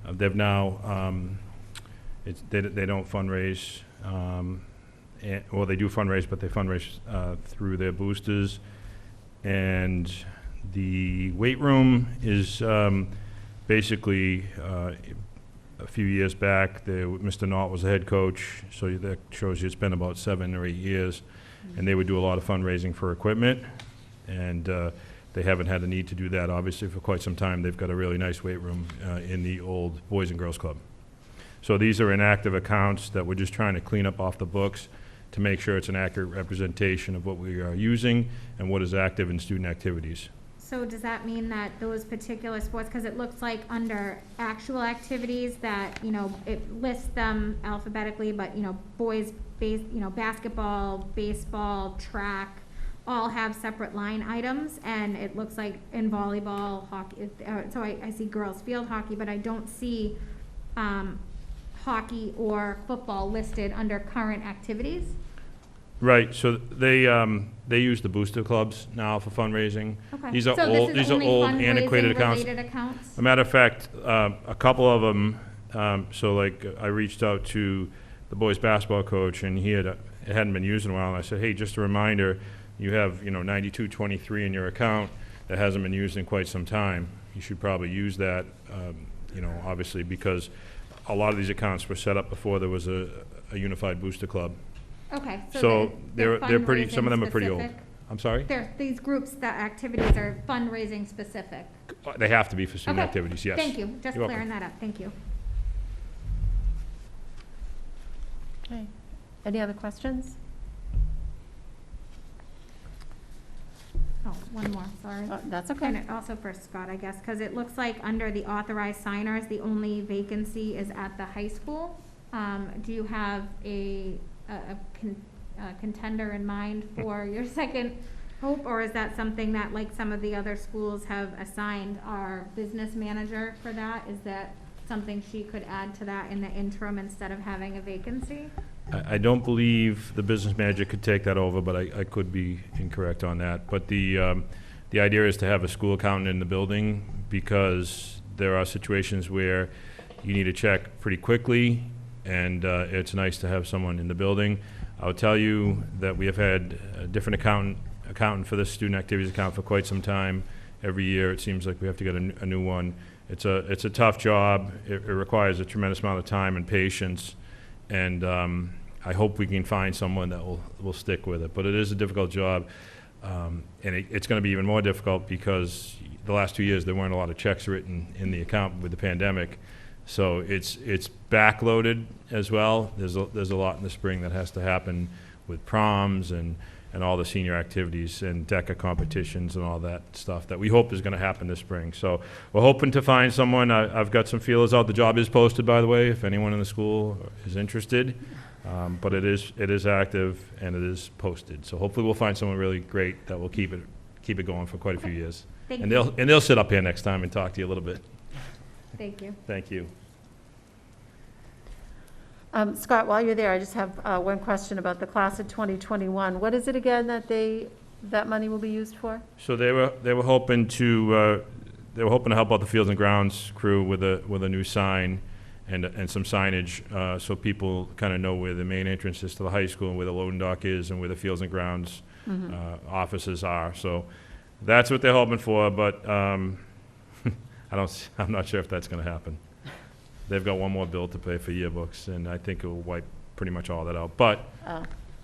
They've now, they don't fundraise, well, they do fundraise, but they fundraise through their boosters. And the weight room is basically a few years back, Mr. Knott was the head coach, so that shows you it's been about 7 or 8 years. And they would do a lot of fundraising for equipment, and they haven't had the need to do that, obviously, for quite some time. They've got a really nice weight room in the old Boys and Girls Club. So these are inactive accounts that we're just trying to clean up off the books to make sure it's an accurate representation of what we are using and what is active in student activities. So does that mean that those particular sports, because it looks like under actual activities that, you know, it lists them alphabetically, but, you know, boys, basketball, baseball, track, all have separate line items, and it looks like in volleyball, hockey, so I see girls field hockey, but I don't see hockey or football listed under current activities. Right, so they use the booster clubs now for fundraising. Okay. These are So old, this is these are only old antiquated accounts. fundraising-related accounts? A matter of fact, a couple of them, so like I reached out to the boys basketball coach, and it hadn't been used in a while, and I said, hey, just a reminder, you have, 9223 in your account that hasn't been used in quite some time. You should probably use that, obviously, because a lot of these accounts were set up before there was a unified booster club. Okay, So they're pretty, some of them are pretty fundraising old. specific? I'm sorry? These groups, the activities are fundraising specific. They have to be for student Okay. activities, yes. Thank you, just You're clearing welcome. that up, thank you. okay. Any other questions? Oh, one more, sorry. That's okay. And it also for Scott, I guess, because it looks like under the authorized signers, the only vacancy is at the high school. Do you have a contender in mind for your second hope, or is that something that, like some of the other schools have assigned our business manager for that? Is that something she could add to that in the interim instead of having a vacancy? I don't believe the business manager could take that over, but I could be incorrect on that. But the idea is to have a school accountant in the building, because there are situations where you need to check pretty quickly, and it's nice to have someone in the building. I'll tell you that we have had a different accountant for this student activities account for quite some time. Every year, it seems like we have to get a new one. It's a tough job. It requires a tremendous amount of time and patience, and I hope we can find someone that will stick with it. But it is a difficult job, and it's going to be even more difficult because the last 2 years there weren't a lot of checks written in the account with the pandemic. So it's backloaded as well. There's a lot in the spring that has to happen with proms and all the senior activities and DECA competitions and all that stuff that we hope is going to happen this spring. So we're hoping to find someone. I've got some feelers out. The job is posted, by the way, if anyone in the school is interested. But it is active and it is posted. So hopefully we'll find someone really great that will keep it going for quite a few years. Thank And you. they'll sit up here next time and talk to you a little bit. Thank you. Thank you. Scott, while you're there, I just have one question about the class of 2021. What is it again that money will be used for? So they were hoping to help out the Fields and Grounds crew with a new sign and some signage, so people kind of know where the main entrance is to the high school and where the loading dock is and where the Fields and Grounds offices are. So That's what they're hoping for, but I'm not sure if that's going to happen. They've got one more bill to pay for yearbooks, and I think it will wipe pretty much all that out. But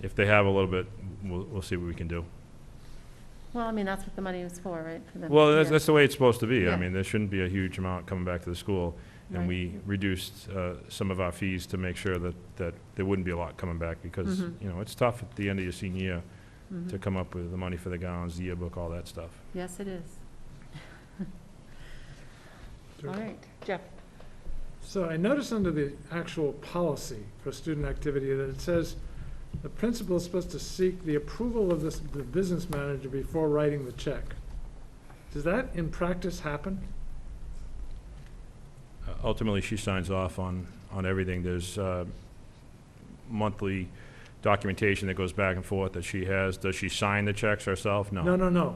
if they have a little bit, we'll see what we can do. Well, I mean, that's what the money is for, right? For them. Well, Yeah. that's the way it's supposed to be. Yeah. I mean, there shouldn't be a huge amount coming back to the school. And Right. we reduced some of our fees to make sure that there wouldn't be a lot coming back because, you know, it's tough at the end of your senior year to come up with the money for the gowns, the yearbook, all that stuff. Yes, it is. All right, Jeff. So I noticed under the actual policy for student activity that it says the principal is supposed to seek the approval of the business manager before writing the check. Does that in practice happen? Ultimately, she signs off on everything. There's monthly documentation that goes back and forth that she has. Does she sign the checks herself? No. No.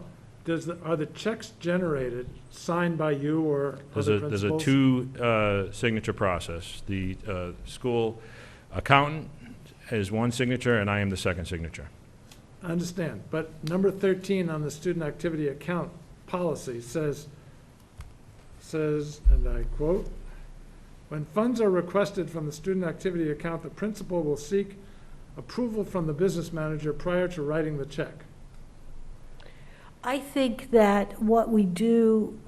Are the checks generated, signed by you or other There's a principals? two signature process. The school accountant has one signature, and I am the second signature. I understand, but number 13 on the student activity account policy says, and I quote, "When funds are requested from the student activity account, the principal will seek approval from the business manager prior to writing the check." I think that what we do,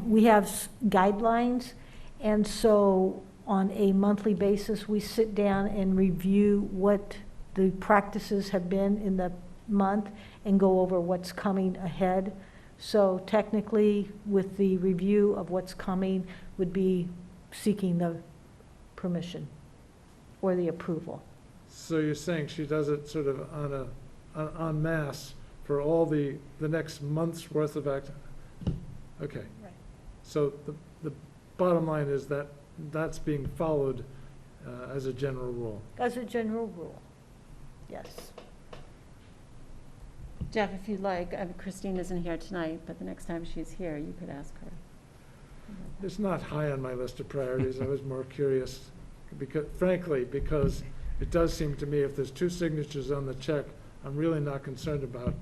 we have guidelines, and so on a monthly basis, we sit down and review what the practices have been in the month and go over what's coming ahead. So technically, with the review of what's coming, would be seeking the permission or the approval. So you're saying she does it sort of en masse for all the next month's worth of act? Okay. Right. So the bottom line is that that's being followed as a general rule. As a general rule, yes. Jeff, if you'd like, Christine isn't here tonight, but the next time she's here, you could ask her. It's not high on my list of priorities. I was more curious, frankly, because it does seem to me if there's two signatures on the check, I'm really not concerned about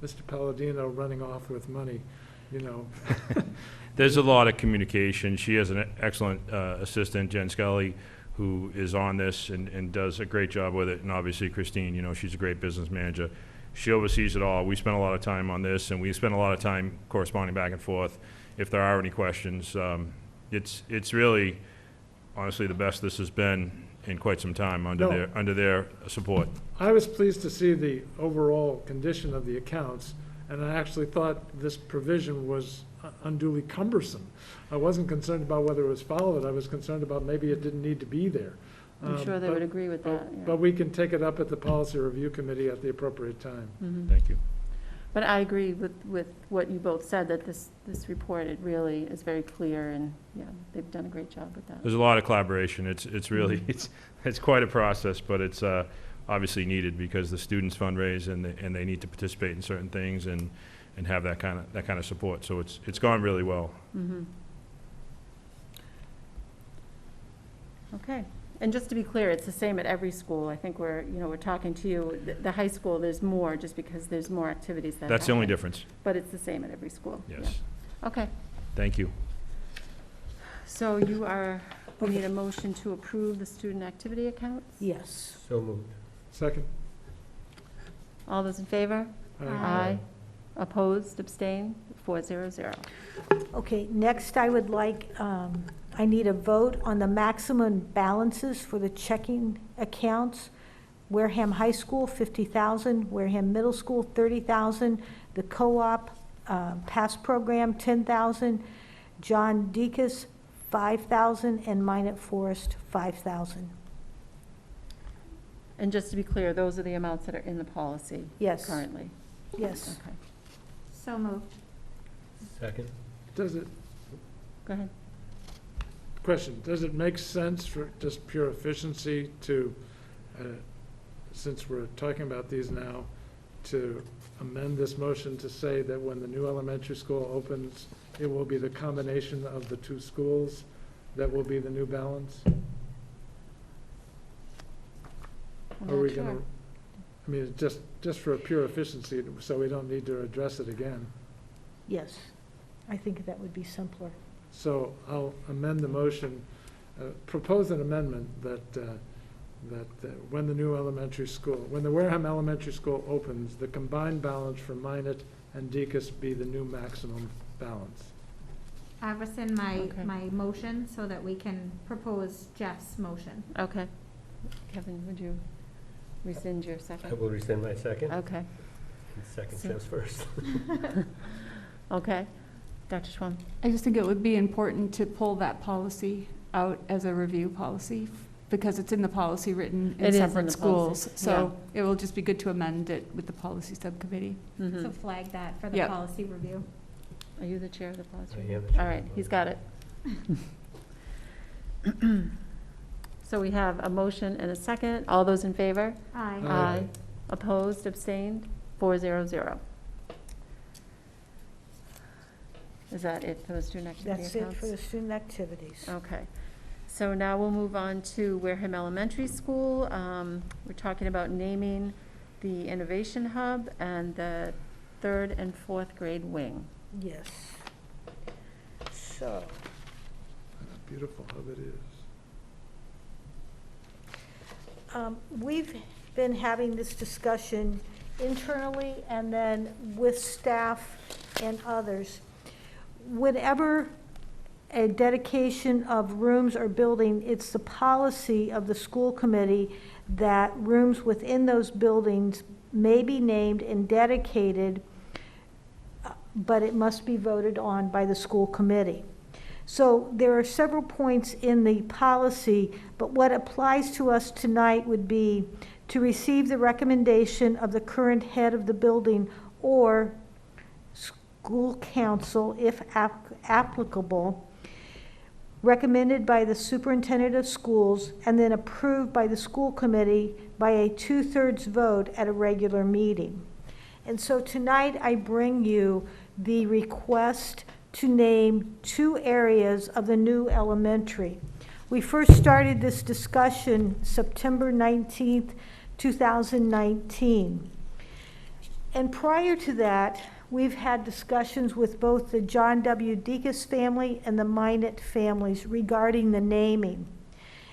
Mr. Palladino running off with money, you know. There's a lot of communication. She has an excellent assistant, Jen Scully, who is on this and does a great job with it. And obviously Christine, you know, she's a great business manager. She oversees it all. We spend a lot of time on this, and we spend a lot of time corresponding back and forth. If there are any questions, it's really, honestly, the best this has been in quite some time under their support. I was pleased to see the overall condition of the accounts, and I actually thought this provision was unduly cumbersome. I wasn't concerned about whether it was followed. I was concerned about maybe it didn't need to be there. I'm sure they would agree with that. Yeah. But we can take it up at the Policy Review Committee at the appropriate time. Mhm. Thank you. But I agree with what you both said, that this report, it really is very clear, and, yeah, they've done a great job with that. There's a lot of collaboration. It's really, it's quite a process, but it's obviously needed because the students fundraise and they need to participate in certain things and have that kind of support. So it's gone really well. Mhm. Okay. And just to be clear, it's the same at every school. I think we're talking to you. The high school, there's more just because there's more activities that That's the only happen. difference. But it's the same at every school. Yes. Yeah. Okay. Thank you. So we need a motion to approve the student activity accounts? Yes. So moved. Second? All those in favor? Aye. Opposed, abstained, 400. Okay, next I would like, I need a vote on the maximum balances for the checking accounts. Wareham High School, 50,000, Wareham Middle School, 30,000, the co-op pass program, 10,000, John Deacus, 5,000, and Minot Forest, 5,000. And just to be clear, those are the amounts that are in the policy Yes. currently? Yes. Okay. So moved. Second. Does it, Go ahead. question, does it make sense for just pure efficiency to, since we're talking about these now, to amend this motion to say that when the new elementary school opens, it will be the combination of the two schools that will be the new balance? I'm Are we not gonna, sure. I mean, just for a pure efficiency, so we don't need to address it again. Yes, I think that would be simpler. So I'll amend the motion, propose an amendment that when the new elementary school, when the Wareham Elementary School opens, the combined balance for Minot and Deacon's be the new maximum balance. I rescind my, Okay. my motion so that we can propose Jeff's motion. Okay. Kevin, would you rescind your I second? will rescind my second. Okay, Second So- steps first. okay. Dr. Schwam? I just think it would be important to pull that policy out as a review policy because it's in the policy written It in is in separate the schools. policy, So it will just be good to amend it with the policy subcommittee. Mhm. So flag that for the Yep. policy review. Are you the chair of the policy? I review? am the chair All of right, the he's got it. So we have a motion and a second. All those in favor? Aye. Aye. Opposed, abstained, 400. Is that it for the student activity That's accounts? it for the student activities. Okay. So now we'll move on to Wareham Elementary School. We're talking about naming the Innovation Hub and the 3rd and 4th grade wing. Yes. So, And a beautiful hub it is. we've been having this discussion internally and then with staff and others. Whenever a dedication of rooms or building, it's the policy of the school committee that rooms within those buildings may be named and dedicated, but it must be voted on by the school committee. So there are several points in the policy, but what applies to us tonight would be to receive the recommendation of the current head of the building or school council, if applicable, recommended by the superintendent of schools, and then approved by the school committee by a 2/3 vote at a regular meeting. And so tonight I bring you the request to name 2 areas of the new elementary. We first started this discussion September 19th, 2019. And prior to that, we've had discussions with both the John W. Deacon's family and the Minot families regarding the naming.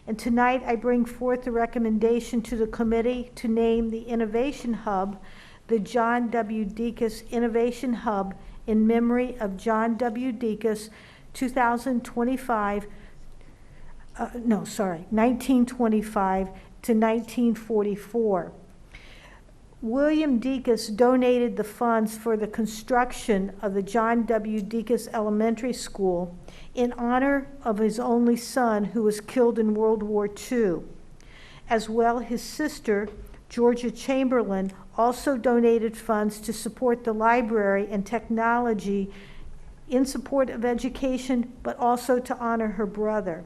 And tonight I bring forth the recommendation to the committee to name the Innovation Hub, the John W. Deacon's Innovation Hub, in memory of John W. Deacon's 1925 to 1944. William Deacon's donated the funds for the construction of the John W. Deacon's Elementary School in honor of his only son who was killed in World War II. As well, his sister, Georgia Chamberlain, also donated funds to support the library and technology in support of education, but also to honor her brother.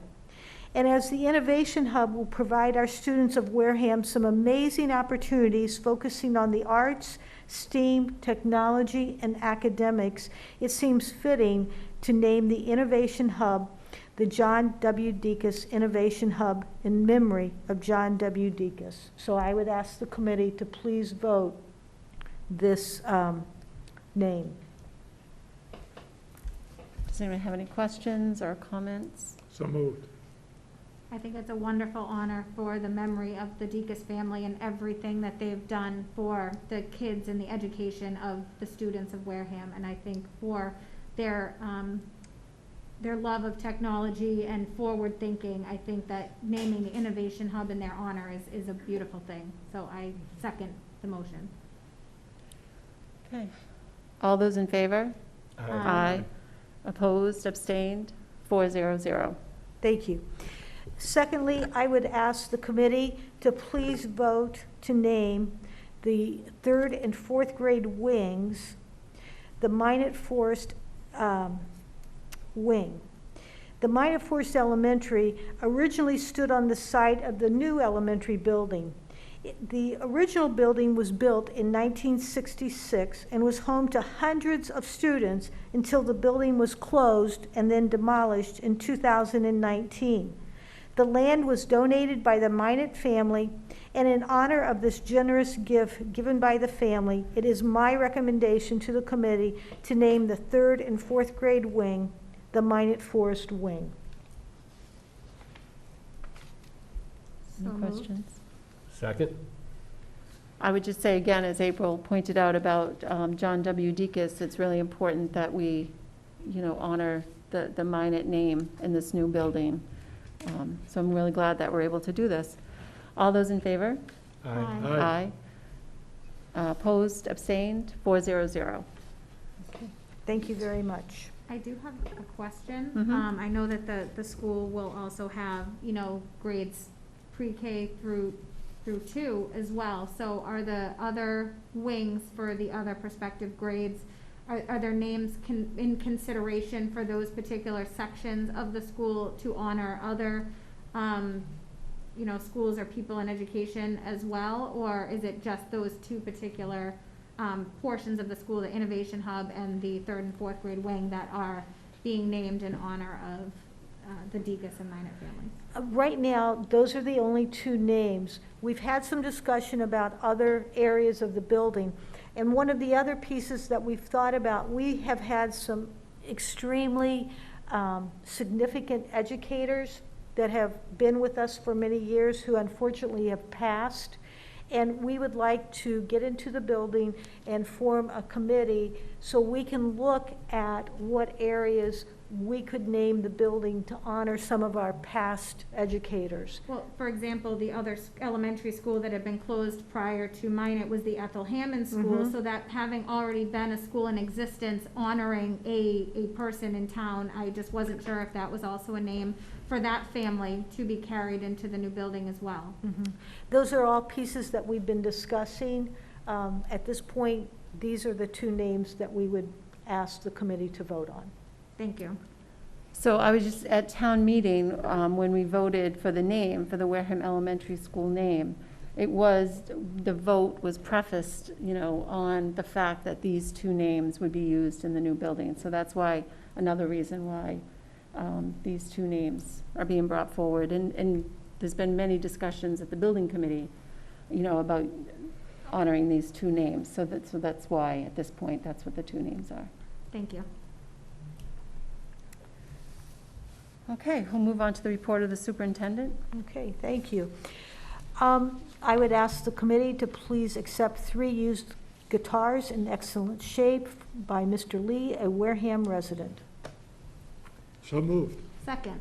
And as the Innovation Hub will provide our students of Wareham some amazing opportunities focusing on the arts, STEAM, technology, and academics, it seems fitting to name the Innovation Hub the John W. Deacon's Innovation Hub in memory of John W. Deacon's. So I would ask the committee to please vote this name. Does anyone have any questions or comments? So moved. I think it's a wonderful honor for the memory of the Deacon's family and everything that they've done for the kids and the education of the students of Wareham. And I think for their love of technology and forward thinking, I think that naming the Innovation Hub in their honor is a beautiful thing. So I second the motion. Okay. All those in favor? Aye. Aye. Opposed, abstained, 400. Thank you. Secondly, I would ask the committee to please vote to name the 3rd and 4th grade wings, the Minot Forest wing. The Minot Forest Elementary originally stood on the site of the new elementary building. The original building was built in 1966 and was home to hundreds of students until the building was closed and then demolished in 2019. The land was donated by the Minot family, and in honor of this generous gift given by the family, it is my recommendation to the committee to name the 3rd and 4th grade wing the Minot Forest Wing. Any questions? Second? I would just say again, as April pointed out about John W. Deacus, it's really important that we, honor the Minot name in this new building. So I'm really glad that we're able to do this. All those in favor? Aye. Opposed, abstained, 400. Thank you very much. I do have a question. Mhm. I know that the school will also have, grades pre-K through 2 as well. So are the other wings for the other prospective grades, are there names in consideration for those particular sections of the school to honor other, schools or people in education as well? Or is it just those 2 particular portions of the school, the Innovation Hub and the 3rd and 4th grade wing, that are being named in honor of the Deacus and Minot families? Right now, those are the only 2 names. We've had some discussion about other areas of the building. And one of the other pieces that we've thought about, we have had some extremely significant educators that have been with us for many years who unfortunately have passed. And we would like to get into the building and form a committee so we can look at what areas we could name the building to honor some of our past educators. Well, for example, the other elementary school that had been closed prior to Minot was the Ethel Hammond School, Mhm. so that having already been a school in existence honoring a person in town, I just wasn't sure if that was also a name for that family to be carried into the new building as well. Mhm. Those are all pieces that we've been discussing. At this point, these are the 2 names that we would ask the committee to vote on. Thank you. So I was just at town meeting, when we voted for the name, for the Wareham Elementary School name. The vote was prefaced, on the fact that these 2 names would be used in the new building. So that's why, another reason why these 2 names are being brought forward. And there's been many discussions at the building committee, about honoring these 2 names. So that's why, at this point, that's what the 2 names are. Thank you. Okay, we'll move on to the report of the superintendent. Okay, thank you. I would ask the committee to please accept 3 used guitars in excellent shape by Mr. Lee, a Wareham resident. So moved. Second.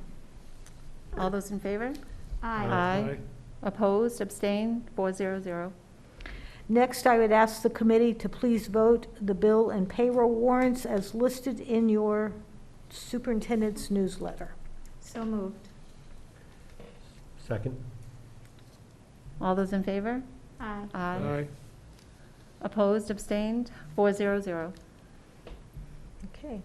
All those in favor? Aye. Aye. Opposed, abstained, 400. Next, I would ask the committee to please vote the bill and payroll warrants as listed in your superintendent's newsletter. So moved. Second? All those in favor? Aye. Aye. Opposed, abstained, 400. Okay.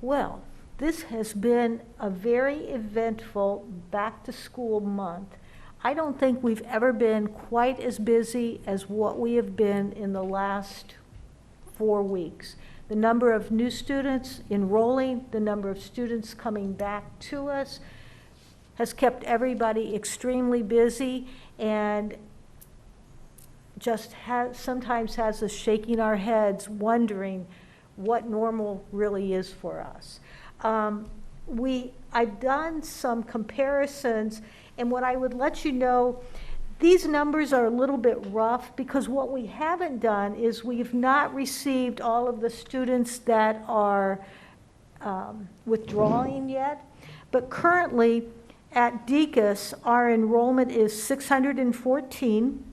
Well, this has been a very eventful back-to-school month. I don't think we've ever been quite as busy as what we have been in the last 4 weeks. The number of new students enrolling, the number of students coming back to us has kept everybody extremely busy and just sometimes has us shaking our heads wondering what normal really is for us. I've done some comparisons, and what I would let you know, these numbers are a little bit rough because what we haven't done is we've not received all of the students that are withdrawing yet. But currently at Deacus, our enrollment is 614.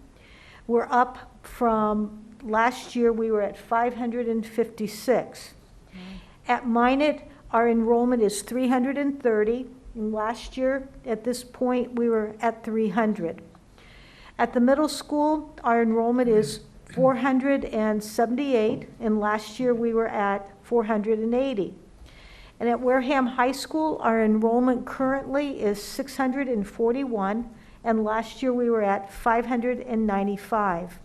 We're up from last year, we were at 556. At Minot, our enrollment is 330. And last year, at this point, we were at 300. At the middle school, our enrollment is 478, and last year we were at 480. And at Wareham High School, our enrollment currently is 641, and last year we were at 595.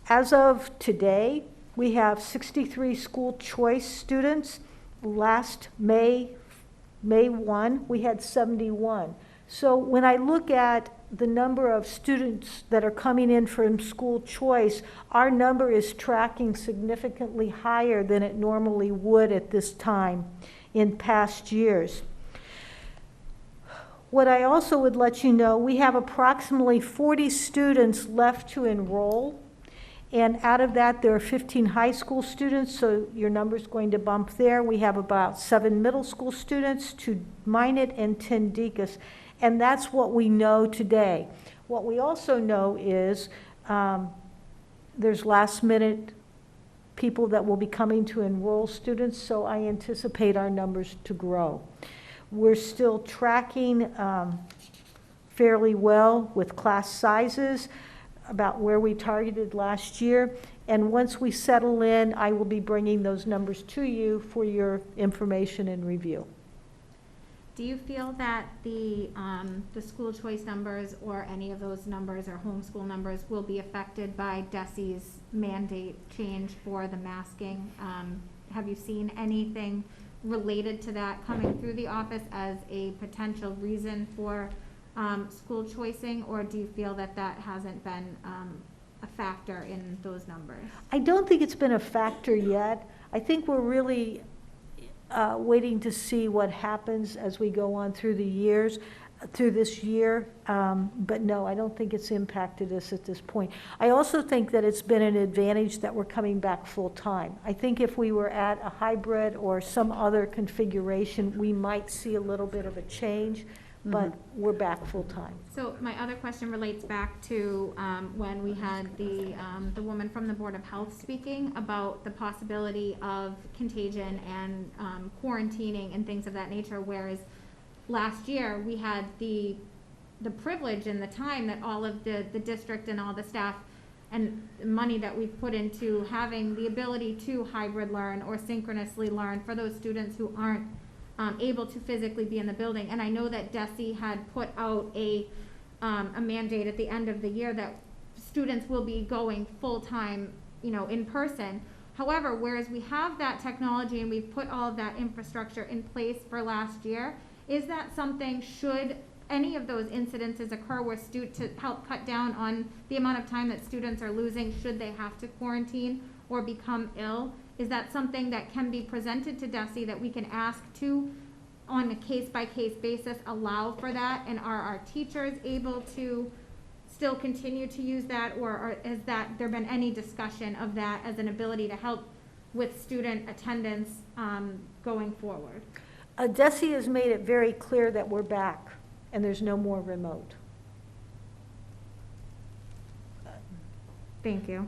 As of today, we have 63 school choice students. Last May 1, we had 71. So when I look at the number of students that are coming in from school choice, our number is tracking significantly higher than it normally would at this time in past years. What I also would let you know, we have approximately 40 students left to enroll. And out of that, there are 15 high school students, so your number's going to bump there. We have about 7 middle school students, 2 Minot, and 10 Deaconess. And that's what we know today. What we also know is there's last-minute people that will be coming to enroll students, so I anticipate our numbers to grow. We're still tracking fairly well with class sizes, about where we targeted last year. And once we settle in, I will be bringing those numbers to you for your information and review. Do you feel that the school choice numbers or any of those numbers or homeschool numbers will be affected by DESE's mandate change for the masking? Have you seen anything related to that coming through the office as a potential reason for school choicing, or do you feel that that hasn't been a factor in those numbers? I don't think it's been a factor yet. I think we're really waiting to see what happens as we go on through this year. But no, I don't think it's impacted us at this point. I also think that it's been an advantage that we're coming back full time. I think if we were at a hybrid or some other configuration, we might see a little bit of a change, but we're back full time. So my other question relates back to when we had the woman from the Board of Health speaking about the possibility of contagion and quarantining and things of that nature, whereas last year we had the privilege and the time that all of the district and all the staff and money that we've put into having the ability to hybrid learn or synchronously learn for those students who aren't able to physically be in the building. And I know that DESE had put out a mandate at the end of the year that students will be going full-time, in person. However, whereas we have that technology and we've put all of that infrastructure in place for last year, is that something, should any of those incidences occur where to help cut down on the amount of time that students are losing should they have to quarantine or become ill, is that something that can be presented to DESE that we can ask to, on a case-by-case basis, allow for that? And are our teachers able to still continue to use that, or has there been any discussion of that as an ability to help with student attendance going forward? DESE has made it very clear that we're back and there's no more remote. Thank you.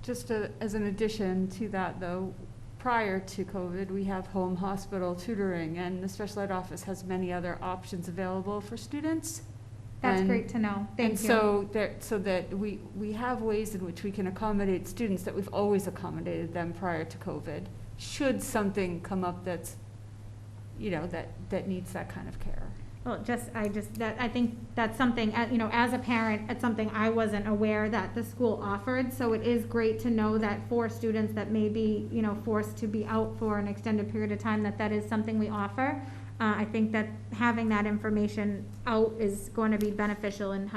Just as an addition to that, though, prior to COVID, we have home hospital tutoring, and the special ed office has many other options available for students. That's great to know. Thank you. So that we have ways in which we can accommodate students that we've always accommodated them prior to COVID. Should something come up that's, that needs that kind of care. Well, I think that's something, as a parent, it's something I wasn't aware that the school offered. So it is great to know that for students that may be, forced to be out for an extended period of time, that is something we offer. I think that having that information out is going to be beneficial, and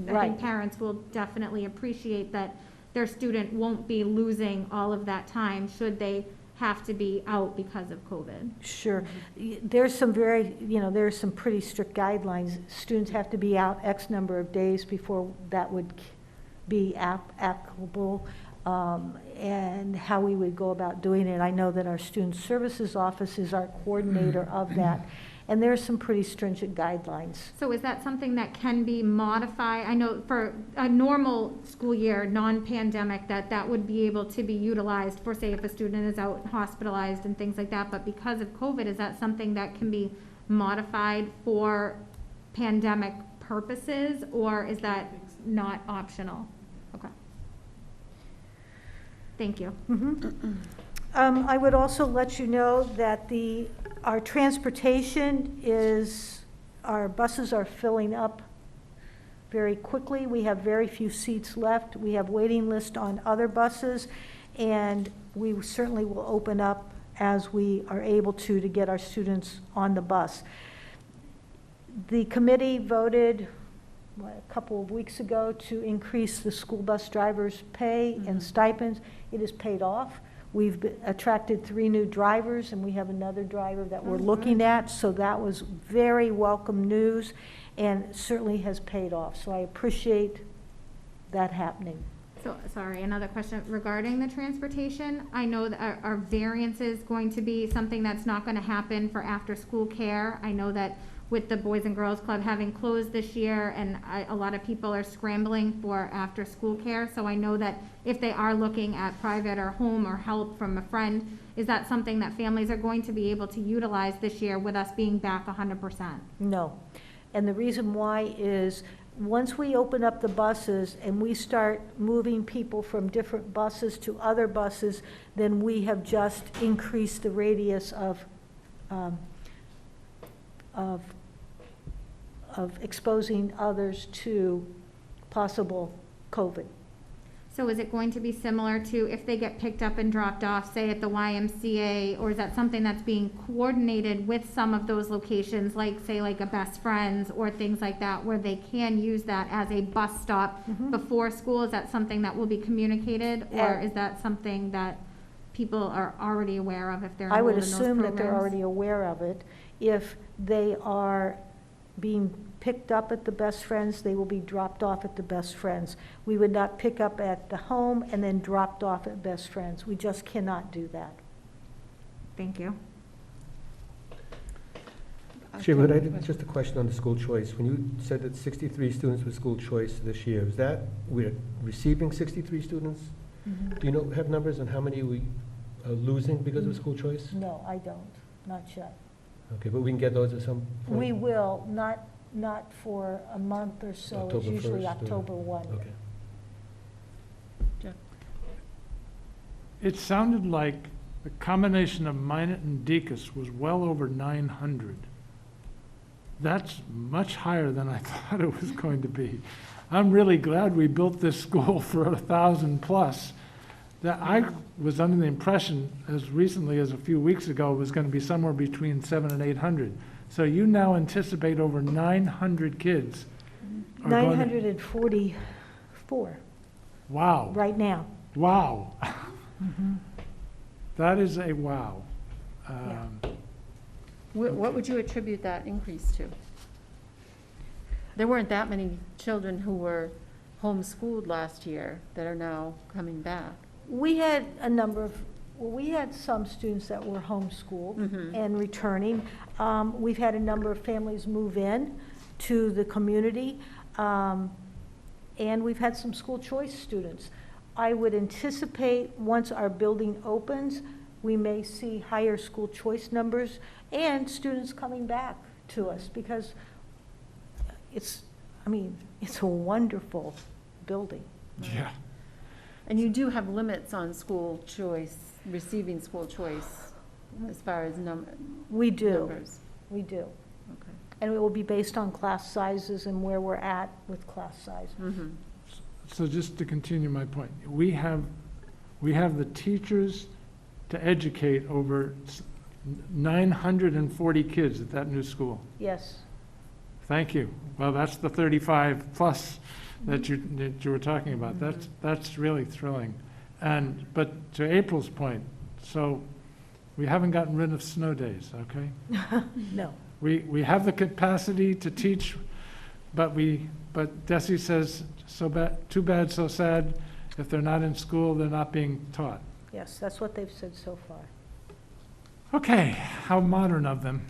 I think parents will definitely appreciate that their student won't be losing all of that time should they have to be out because of COVID. Sure. There's some there's some pretty strict guidelines. Students have to be out X number of days before that would be applicable, and how we would go about doing it. I know that our Student Services Office is our coordinator of that, and there's some pretty stringent guidelines. So is that something that can be modified? I know for a normal school year, non-pandemic, that would be able to be utilized for, say, if a student is out hospitalized and things like that, but because of COVID, is that something that can be modified for pandemic purposes, or is that not optional? Okay. Thank you. I would also let you know that our transportation our buses are filling up very quickly. We have very few seats left. We have waiting lists on other buses, and we certainly will open up as we are able to get our students on the bus. The committee voted, a couple of weeks ago, to increase the school bus drivers' pay and stipends. It has paid off. We've attracted 3 new drivers, and we have another driver that we're looking at, so that was very welcome news, and certainly has paid off. So I appreciate that happening. So, sorry, another question regarding the transportation. I know that our variance is going to be something that's not gonna happen for after-school care. I know that with the Boys and Girls Club having closed this year, and a lot of people are scrambling for after-school care, so I know that if they are looking at private or home or help from a friend, is that something that families are going to be able to utilize this year with us being back 100%? No. And the reason why is, once we open up the buses and we start moving people from different buses to other buses, then we have just increased the radius of exposing others to possible COVID. So is it going to be similar to if they get picked up and dropped off, say at the YMCA, or is that something that's being coordinated with some of those locations, like say like a Best Friends or things like that, where they can use that as a bus stop before school? Is that something that will be communicated, or is that something that people are already aware of if they're I would enrolled in those assume that they're programs? already aware of it. If they are being picked up at the Best Friends, they will be dropped off at the Best Friends. We would not pick up at the home and then dropped off at Best Friends. We just cannot do that. Thank you. Sheila, just a question on the school choice. When you said that 63 students with school choice this year, is that we're receiving 63 students? Do you have numbers on how many we are losing because of school choice? No, I don't, not yet. Okay, but we can get those at some point? We will, not for a month or so. It's October usually 1st, or- October 1. Okay. It sounded like the combination of Minot and Deacon's was well over 900. That's much higher than I thought it was going to be. I'm really glad we built this school for 1,000 plus. That I was under the impression, as recently as a few weeks ago, it was going to be somewhere between 700 and 800. So you now anticipate over 900 kids are going to- 944 Wow. right now. Wow. That is a wow. What would you attribute that increase to? There weren't that many children who were homeschooled last year that are now coming back. We had a number of, we had some students that were homeschooled and returning. We've had a number of families move in to the community, and we've had some school choice students. I would anticipate once our building opens, we may see higher school choice numbers and students coming back to us, because it's a wonderful building. Yeah. And you do have limits on school choice, receiving school choice, as far as We do, numbers. we do. Okay. And it will be based on class sizes and where we're at with class size. So just to continue my point, we have the teachers to educate over 940 kids at that new school. Yes. Thank you. Well, that's the 35 plus that you were talking about. That's really thrilling. But to April's point, so we haven't gotten rid of snow days, okay? No. We have the capacity to teach, but Desi says, too bad, so sad. If they're not in school, they're not being taught. Yes, that's what they've said so far. Okay, how modern of them.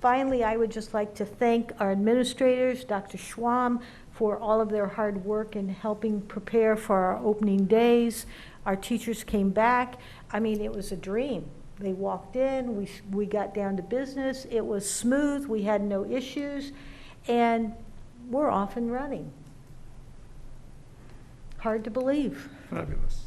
Finally, I would just like to thank our administrators, Dr. Schwam, for all of their hard work in helping prepare for our opening days. Our teachers came back. It was a dream. They walked in, we got down to business. It was smooth, we had no issues, and we're off and running. Hard to believe. Fabulous.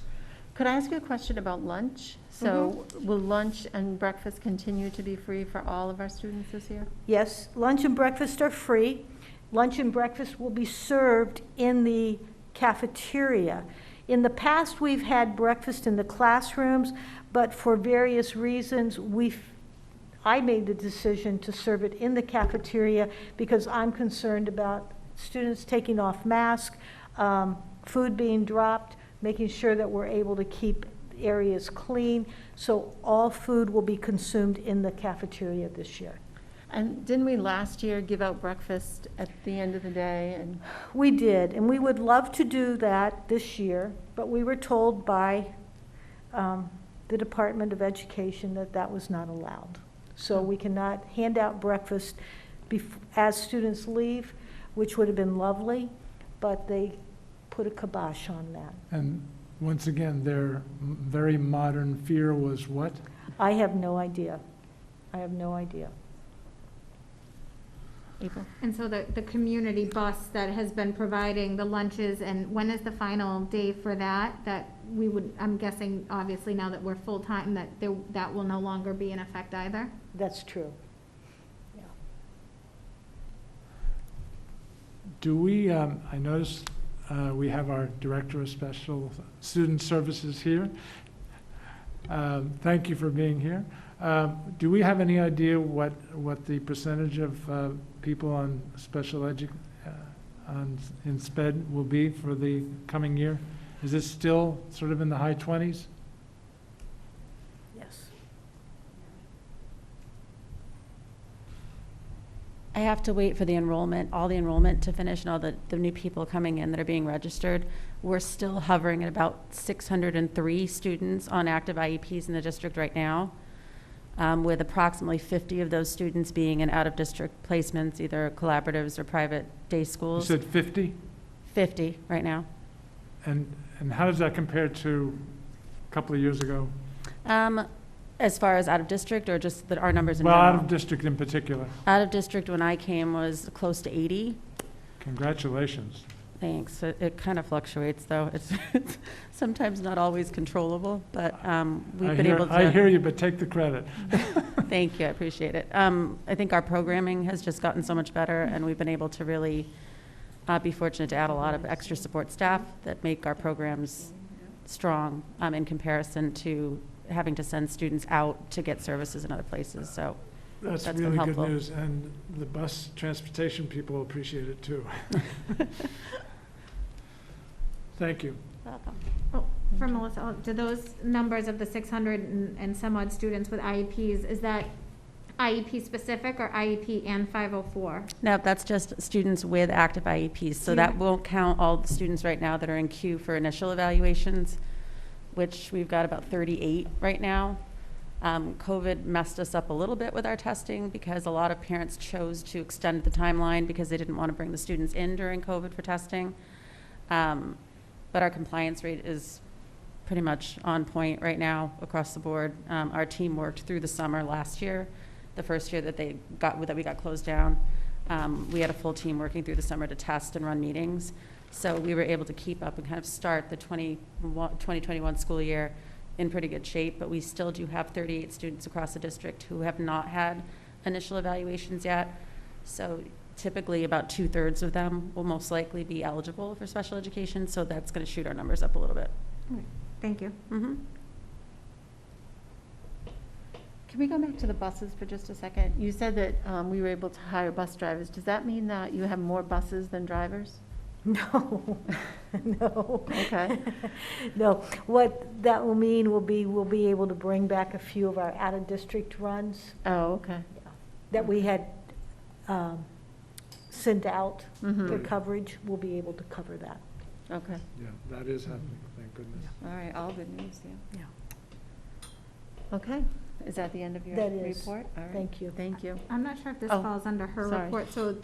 Could I ask you a question about lunch? So will lunch and breakfast continue to be free for all of our students this year? Yes, lunch and breakfast are free. Lunch and breakfast will be served in the cafeteria. In the past, we've had breakfast in the classrooms, but for various reasons, we I made the decision to serve it in the cafeteria because I'm concerned about students taking off masks, food being dropped, making sure that we're able to keep areas clean. So all food will be consumed in the cafeteria this year. And didn't we last year give out breakfast at the end of the day? And We did, and we would love to do that this year, but we were told by the Department of Education that that was not allowed. So we cannot hand out breakfast as students leave, which would have been lovely, but they put a kibosh on that. And once again, their very modern fear was what? I have no idea. I have no idea. April? And so the community bus that has been providing the lunches, and when is the final day for that? That we would, I'm guessing, obviously now that we're full-time, that will no longer be in effect either? That's true. Do we, I noticed we have our Director of Special Student Services here. Thank you for being here. Do we have any idea what the percentage of people on in SPED will be for the coming year? Is it still sort of in the high 20s? Yes. I have to wait for the enrollment, all the enrollment to finish and all the new people coming in that are being registered. We're still hovering at about 603 students on active IEPs in the district right now, with approximately 50 of those students being in out-of-district placements, either collaboratives or private day schools. You said 50? 50 right now. And how does that compare to a couple of years ago? As far as out-of-district or just our numbers in Well, general? out-of-district in particular. Out-of-district when I came was close to 80. Congratulations. Thanks. It kind of fluctuates, though. It's sometimes not always controllable, but we've been able to. I hear you, but take the credit. Thank you. I appreciate it. I think our programming has just gotten so much better, and we've been able to really be fortunate to add a lot of extra support staff that make our programs strong in comparison to having to send students out to get services in other places. So That's been really good helpful. news, and the bus transportation people appreciate it too. Thank you. Welcome. Oh, for Melissa, do those numbers of the 600 and some odd students with IEPs, is that IEP specific or IEP and 504? No, that's just students with active IEPs. So that won't count all the students right now that are in queue for initial evaluations, which we've got about 38 right now. COVID messed us up a little bit with our testing because a lot of parents chose to extend the timeline because they didn't want to bring the students in during COVID for testing. But our compliance rate is pretty much on point right now across the board. Our team worked through the summer last year, the first year that we got closed down. We had a full team working through the summer to test and run meetings. So we were able to keep up and kind of start the 2021 school year in pretty good shape, but we still do have 38 students across the district who have not had initial evaluations yet. So typically about 2/3 of them will most likely be eligible for special education, so that's going to shoot our numbers up a little bit. Thank you. Mm-hmm. Can we go back to the buses for just a second? You said that we were able to hire bus drivers. Does that mean that you have more buses than drivers? No, no. Okay. No, what that will mean will be, we'll be able to bring back a few of our out-of-district runs Oh, okay. that we had sent out Mhm. for coverage. We'll be able to cover that. Okay. Yeah, that is happening, thank goodness. All right, all good news, yeah. Yeah. Okay. Is that the end of your That is. report? All right. Thank you. Thank you. I'm not sure if this Oh, falls under her sorry. report. So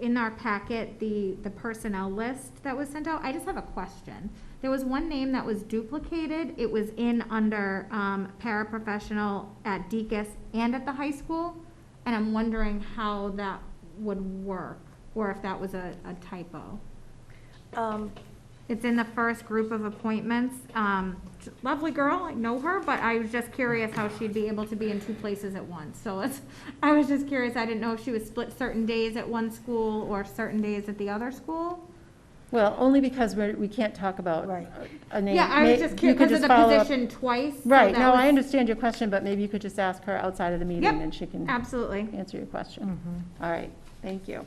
in our packet, the personnel list that was sent out, I just have a question. There was one name that was duplicated. It was under paraprofessional at Deaconess and at the high school. And I'm wondering how that would work, or if that was a typo. It's in the first group of appointments. Lovely girl, I know her, but I was just curious how she'd be able to be in two places at once. So I was just curious. I didn't know if she was split certain days at one school or certain days at the other school. Well, only because we can't talk about Right. a name. Yeah, I was just You curious could because of just the follow up. position twice. so Right, that no, was- I understand your question, but maybe you could just ask her outside of the meeting Yep, and she can Absolutely. answer your question. Mm-hmm. All right, thank you.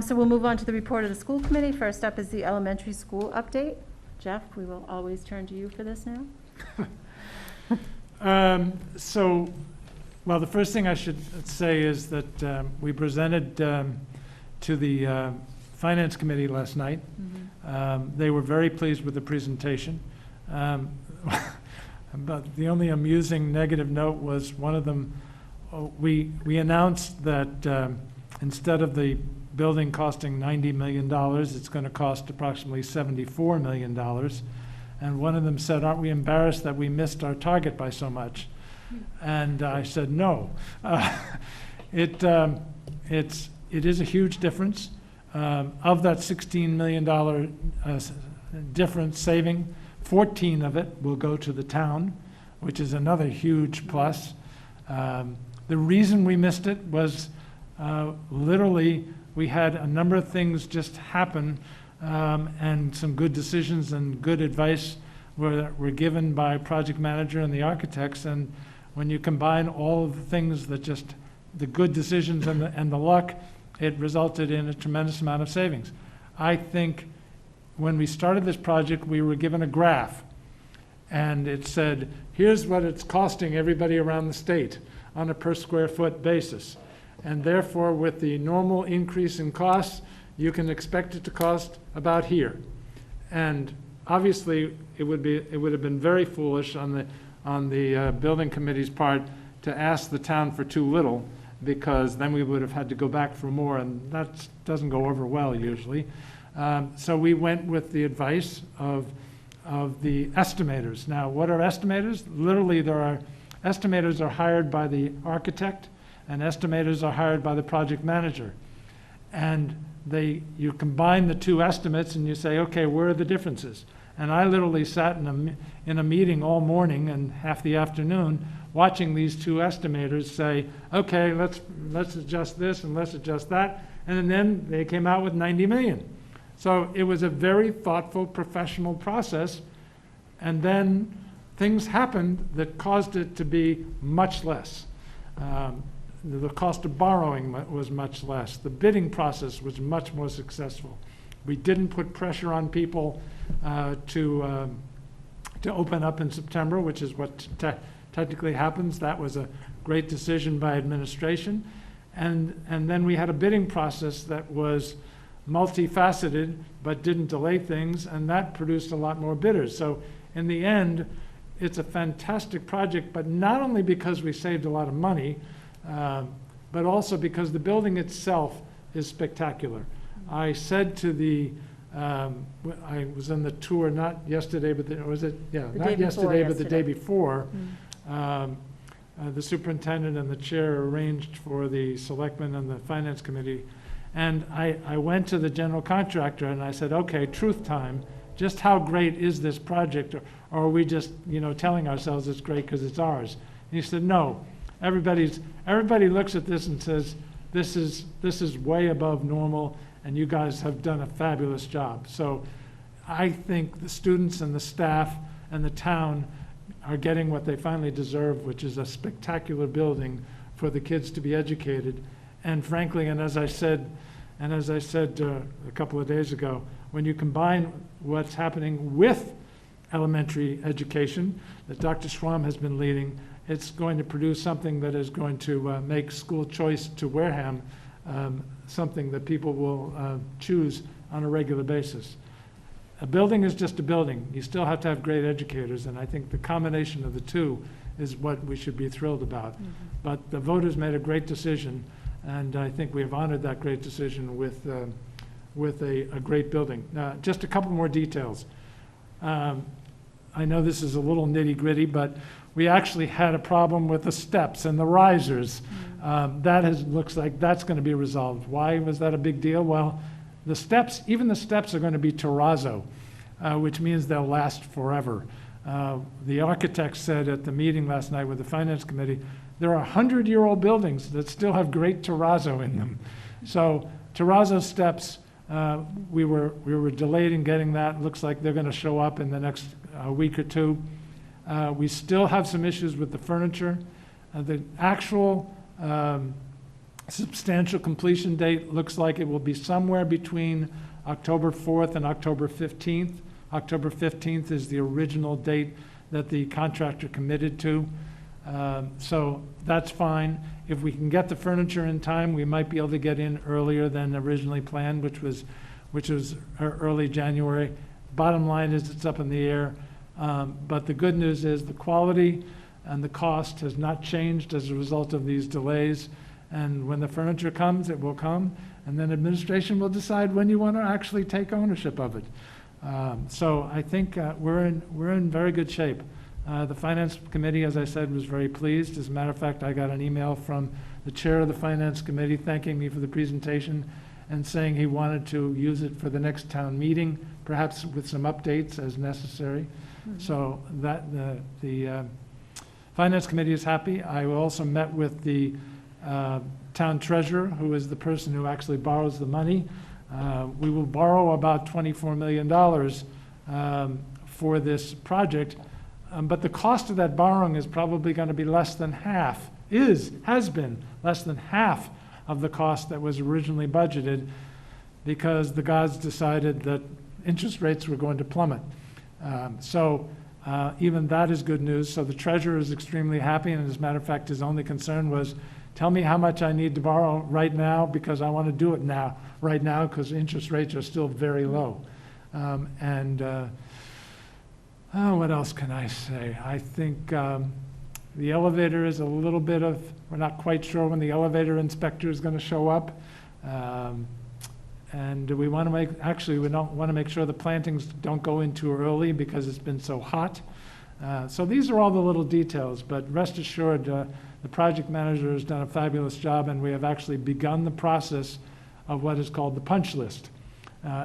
So we'll move on to the report of the school committee. First up is the elementary school update. Jeff, we will always turn to you for this now. Well, the first thing I should say is that we presented to the Finance Committee last night. They were very pleased with the presentation. But the only amusing negative note was one of them, we announced that instead of the building costing $90 million, it's going to cost approximately $74 million. And one of them said, aren't we embarrassed that we missed our target by so much? And I said, no. It is a huge difference. Of that $16 million difference saving, 14 of it will go to the town, which is another huge plus. The reason we missed it was literally we had a number of things just happen, and some good decisions and good advice were given by project manager and the architects. And when you combine all of the things that just the good decisions and the luck, it resulted in a tremendous amount of savings. I think when we started this project, we were given a graph, and it said, here's what it's costing everybody around the state on a per square foot basis. And therefore, with the normal increase in costs, you can expect it to cost about here. And obviously, it would have been very foolish on the building committee's part to ask the town for too little, because then we would have had to go back for more, and that doesn't go over well usually. So we went with the advice of the estimators. Now, what are estimators? Literally, estimators are hired by the architect, and estimators are hired by the project manager. And you combine the two estimates and you say, okay, where are the differences? And I literally sat in a meeting all morning and half the afternoon watching these two estimators say, okay, let's adjust this and let's adjust that. And then they came out with 90 million. So it was a very thoughtful, professional process. And then things happened that caused it to be much less. The cost of borrowing was much less. The bidding process was much more successful. We didn't put pressure on people to open up in September, which is what technically happens. That was a great decision by administration. And then we had a bidding process that was multifaceted but didn't delay things, and that produced a lot more bidders. So in the end, it's a fantastic project, but not only because we saved a lot of money, but also because the building itself is spectacular. I said to I was in the tour, not yesterday, but not yesterday, but the day before. The superintendent and the chair arranged for the selectmen and the finance committee. And I went to the general contractor and I said, okay, truth time, just how great is this project? Or are we just, telling ourselves it's great because it's ours? And he said, no. Everybody looks at this and says, this is way above normal, and you guys have done a fabulous job. So I think the students and the staff and the town are getting what they finally deserve, which is a spectacular building for the kids to be educated. And frankly, and as I said a couple of days ago, when you combine what's happening with elementary education that Dr. Schwamm has been leading, it's going to produce something that is going to make school choice to Wareham something that people will choose on a regular basis. A building is just a building. You still have to have great educators, and I think the combination of the two is what we should be thrilled about. But the voters made a great decision, and I think we have honored that great decision with a great building. Just a couple more details. I know this is a little nitty-gritty, but we actually had a problem with the steps and the risers. Looks like that's going to be resolved. Why was that a big deal? Well, even the steps are going to be terrazzo, which means they'll last forever. The architect said at the meeting last night with the finance committee, there are 100-year-old buildings that still have great terrazzo in them. So terrazzo steps We were delayed in getting that. Looks like they're going to show up in the next week or two. We still have some issues with the furniture. The actual substantial completion date looks like it will be somewhere between October 4th and October 15th. October 15th is the original date that the contractor committed to. So that's fine. If we can get the furniture in time, we might be able to get in earlier than originally planned, which was early January. Bottom line is it's up in the air. But the good news is the quality and the cost has not changed as a result of these delays. And when the furniture comes, it will come. And then administration will decide when you want to actually take ownership of it. So I think we're in very good shape. The Finance Committee, as I said, was very pleased. As a matter of fact, I got an email from the chair of the Finance Committee thanking me for the presentation and saying he wanted to use it for the next town meeting, perhaps with some updates as necessary. Mm-hmm. So that the Finance Committee is happy. I also met with the town treasurer, who is the person who actually borrows the money. We will borrow about $24 million for this project. But the cost of that borrowing is probably going to be less than half, has been less than half of the cost that was originally budgeted, because the gods decided that interest rates were going to plummet. So even that is good news. So the treasurer is extremely happy, and as a matter of fact, his only concern was, tell me how much I need to borrow right now, because I want to do it right now, because interest rates are still very low. What else can I say? I think the elevator is a little bit of, we're not quite sure when the elevator inspector is going to show up. And we want to we don't want to make sure the plantings don't go in too early because it's been so hot. So these are all the little details, but rest assured, the project manager has done a fabulous job, and we have actually begun the process of what is called the punch list.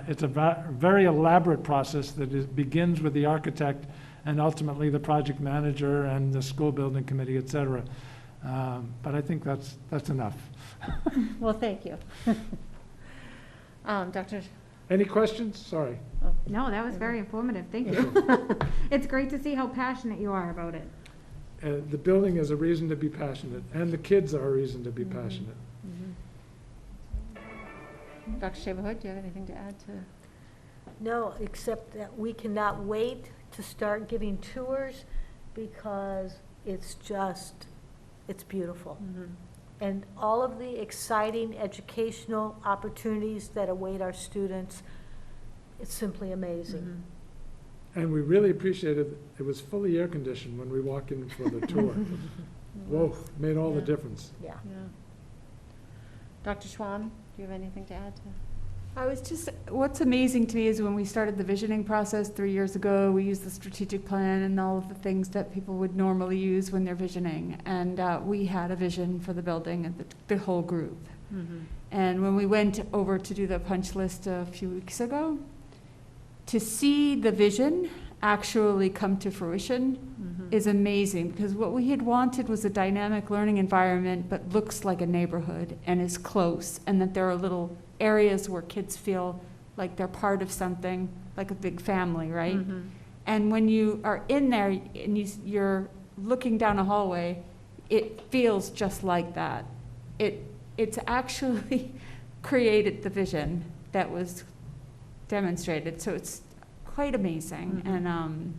It's a very elaborate process that begins with the architect and ultimately the project manager and the school building committee, et cetera. But I think that's enough. Well, thank you. Dr. Any questions? Sorry. No, that was very informative. Thank you. It's great to see how passionate you are about it. The building is a reason to be passionate, and the kids are a reason to be passionate. Dr. Shaver-Hood, do you have anything to add to? No, except that we cannot wait to start giving tours, because it's beautiful. Mm-hmm. And all of the exciting educational opportunities that await our students, it's simply amazing. Mm-hmm. And we really appreciated it was fully air conditioned when we walk in for the tour. Whoa, made all the difference. Yeah. Dr. Schwam, do you have anything to add to? What's amazing to me is when we started the visioning process 3 years ago, we used the strategic plan and all of the things that people would normally use when they're visioning. And we had a vision for the building and the whole group. Mm-hmm. And when we went over to do the punch list a few weeks ago, to see the vision actually come to fruition is amazing, because what we had wanted was a dynamic learning environment but looks like a neighborhood and is close, and that there are little areas where kids feel like they're part of something, like a big family, right? Mm-hmm. And when you are in there and you're looking down a hallway, it feels just like that. It's actually created the vision that was demonstrated, so it's quite amazing. Mm-hmm. And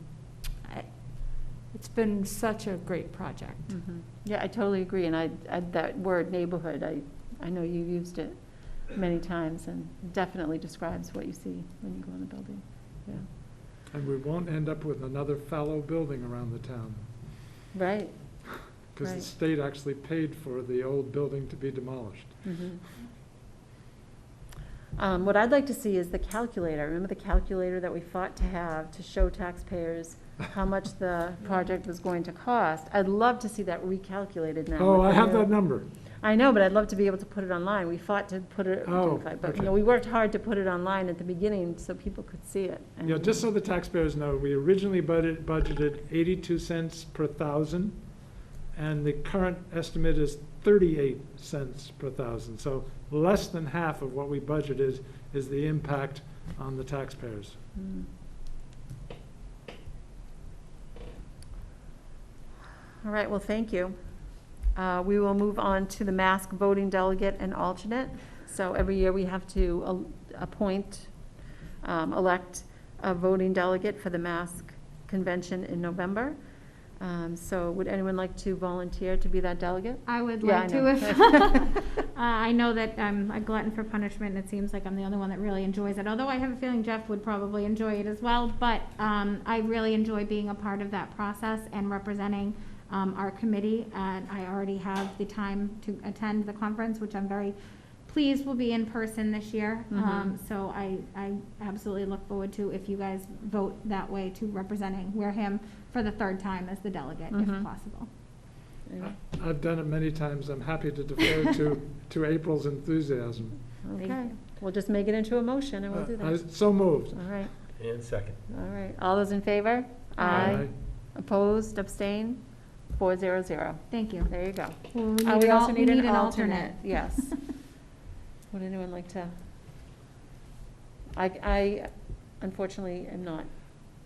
it's been such a great project. Mm-hmm. Yeah, I totally agree. And that word neighborhood, I know you've used it many times, and definitely describes what you see when you go in the building. Yeah. And we won't end up with another fallow building around the town. Right. Because the state actually paid for the old building to be demolished. Mm-hmm. What I'd like to see is the calculator. Remember the calculator that we fought to have to show taxpayers how much the project was going to cost? I'd love to see that recalculated now. Oh, I have that number. I know, but I'd love to be able to put it online. We fought to put it, but you know, we worked hard to put it online at the beginning so people could see it. And yeah, just so the taxpayers know, we originally budgeted 82 cents per thousand, and the current estimate is 38 cents per thousand. So less than half of what we budgeted is the impact on the taxpayers. All right, well, thank you. We will move on to the mask voting delegate and alternate. So every year we have to elect a voting delegate for the mask convention in November. So would anyone like to volunteer to be that delegate? I would Yeah, like I to know. if, I know that I'm a glutton for punishment, and it seems like I'm the only one that really enjoys it, although I have a feeling Jeff would probably enjoy it as well, but I really enjoy being a part of that process and representing our committee, and I already have the time to attend the conference, which I'm very pleased will be in person this year. So I absolutely look forward to if you guys vote that way to representing Wareham for the third time as the delegate, if possible. I've done it many times. I'm happy to defer to April's enthusiasm. Okay, we'll just make it into a motion and we'll do that. So moved. All right, And second. all right. All those in favor? Aye. Opposed, abstain? 400. Thank you. There you go. Well, we We need also an need an alternate. alternate, yes. Would anyone like to? I unfortunately am not.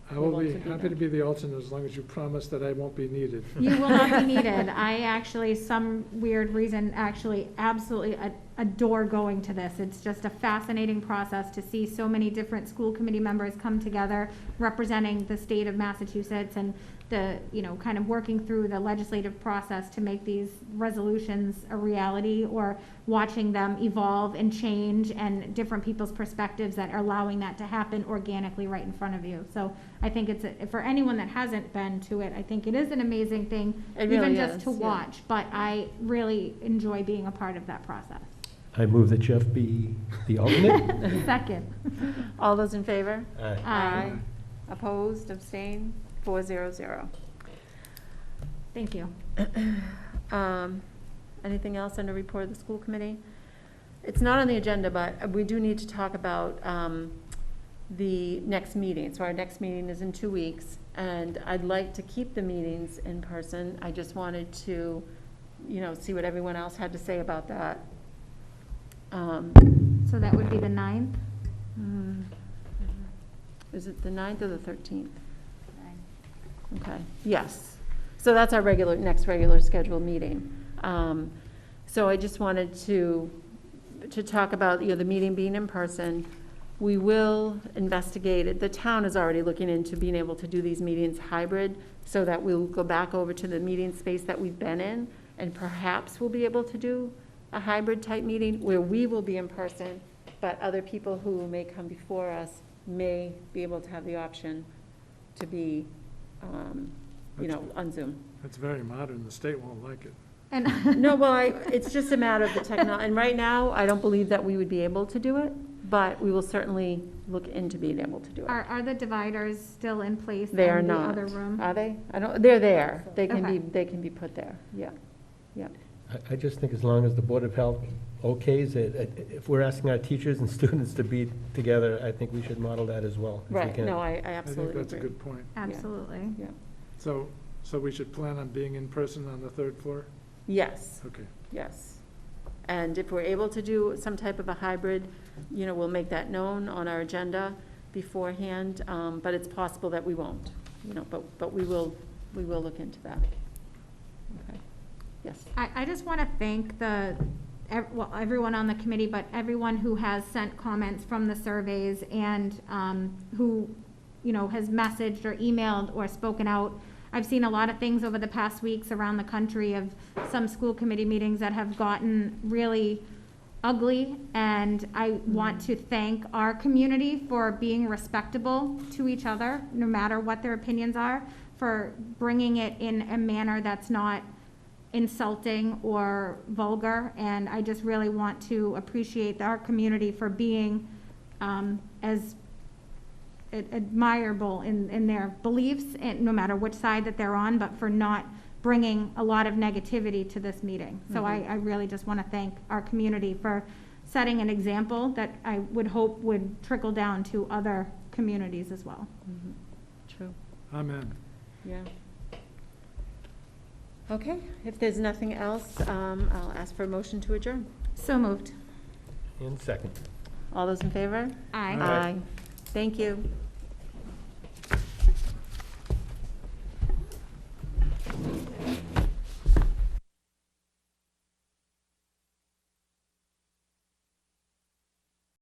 I will able be to do happy that. to be the alternate as long as you promise that I won't be needed. You will not be needed. I actually, some weird reason, actually absolutely adore going to this. It's just a fascinating process to see so many different school committee members come together representing the state of Massachusetts and the, kind of working through the legislative process to make these resolutions a reality, or watching them evolve and change, and different people's perspectives that are allowing that to happen organically right in front of you. So I think it's, for anyone that hasn't been to it, I think it is an amazing thing, It even really just is, to yeah. watch. But I really enjoy being a part of that process. I move that Jeff be the alternate. Second. All those in favor? Aye. Aye. Opposed, abstain? 400. Thank you. Anything else under report of the school committee? It's not on the agenda, but we do need to talk about the next meeting. So our next meeting is in 2 weeks, and I'd like to keep the meetings in person. I just wanted to, see what everyone else had to say about that. So that would be the 9th? Is it the 9th or the 13th? Okay, yes. So that's our next regular scheduled meeting. So I just wanted to talk about, the meeting being in person. We will investigate it. The town is already looking into being able to do these meetings hybrid, so that we'll go back over to the meeting space that we've been in, and perhaps we'll be able to do a hybrid type meeting where we will be in person, but other people who may come before us may be able to have the option to be on Zoom. That's very modern. The state won't like it. And No, well, it's just a matter of the technology, and right now, I don't believe that we would be able to do it, but we will certainly look into being able to do it. Are the dividers still in place They are in the not. other room? Are they? They're there. They can Okay. they can be put there, yeah. I just think as long as the Board of Health okays it, if we're asking our teachers and students to be together, I think we should model that as well. if we Right, can. no, I I think absolutely that's a agree. good point. Absolutely. Yeah. So we should plan on being in person on the 3rd floor? Yes, Okay. yes. And if we're able to do some type of a hybrid, we'll make that known on our agenda beforehand, but it's possible that we won't, but we will look into that. Okay, yes. I just want to thank everyone on the committee, but everyone who has sent comments from the surveys and who, has messaged or emailed or spoken out. I've seen a lot of things over the past weeks around the country of some school committee meetings that have gotten really ugly, and I want to thank our community for being respectable to each other, no matter what their opinions are, for bringing it in a manner that's not insulting or vulgar, and I just really want to appreciate our community for being as admirable in their beliefs, and no matter which side that they're on, but for not bringing a lot of negativity to this meeting. So I really just want to thank our community for setting an example that I would hope would trickle down to other communities as well. True, Amen. yeah. Okay, if there's nothing else, I'll ask for a motion to adjourn. So moved. And second. All those in favor? Aye. Aye. Thank you.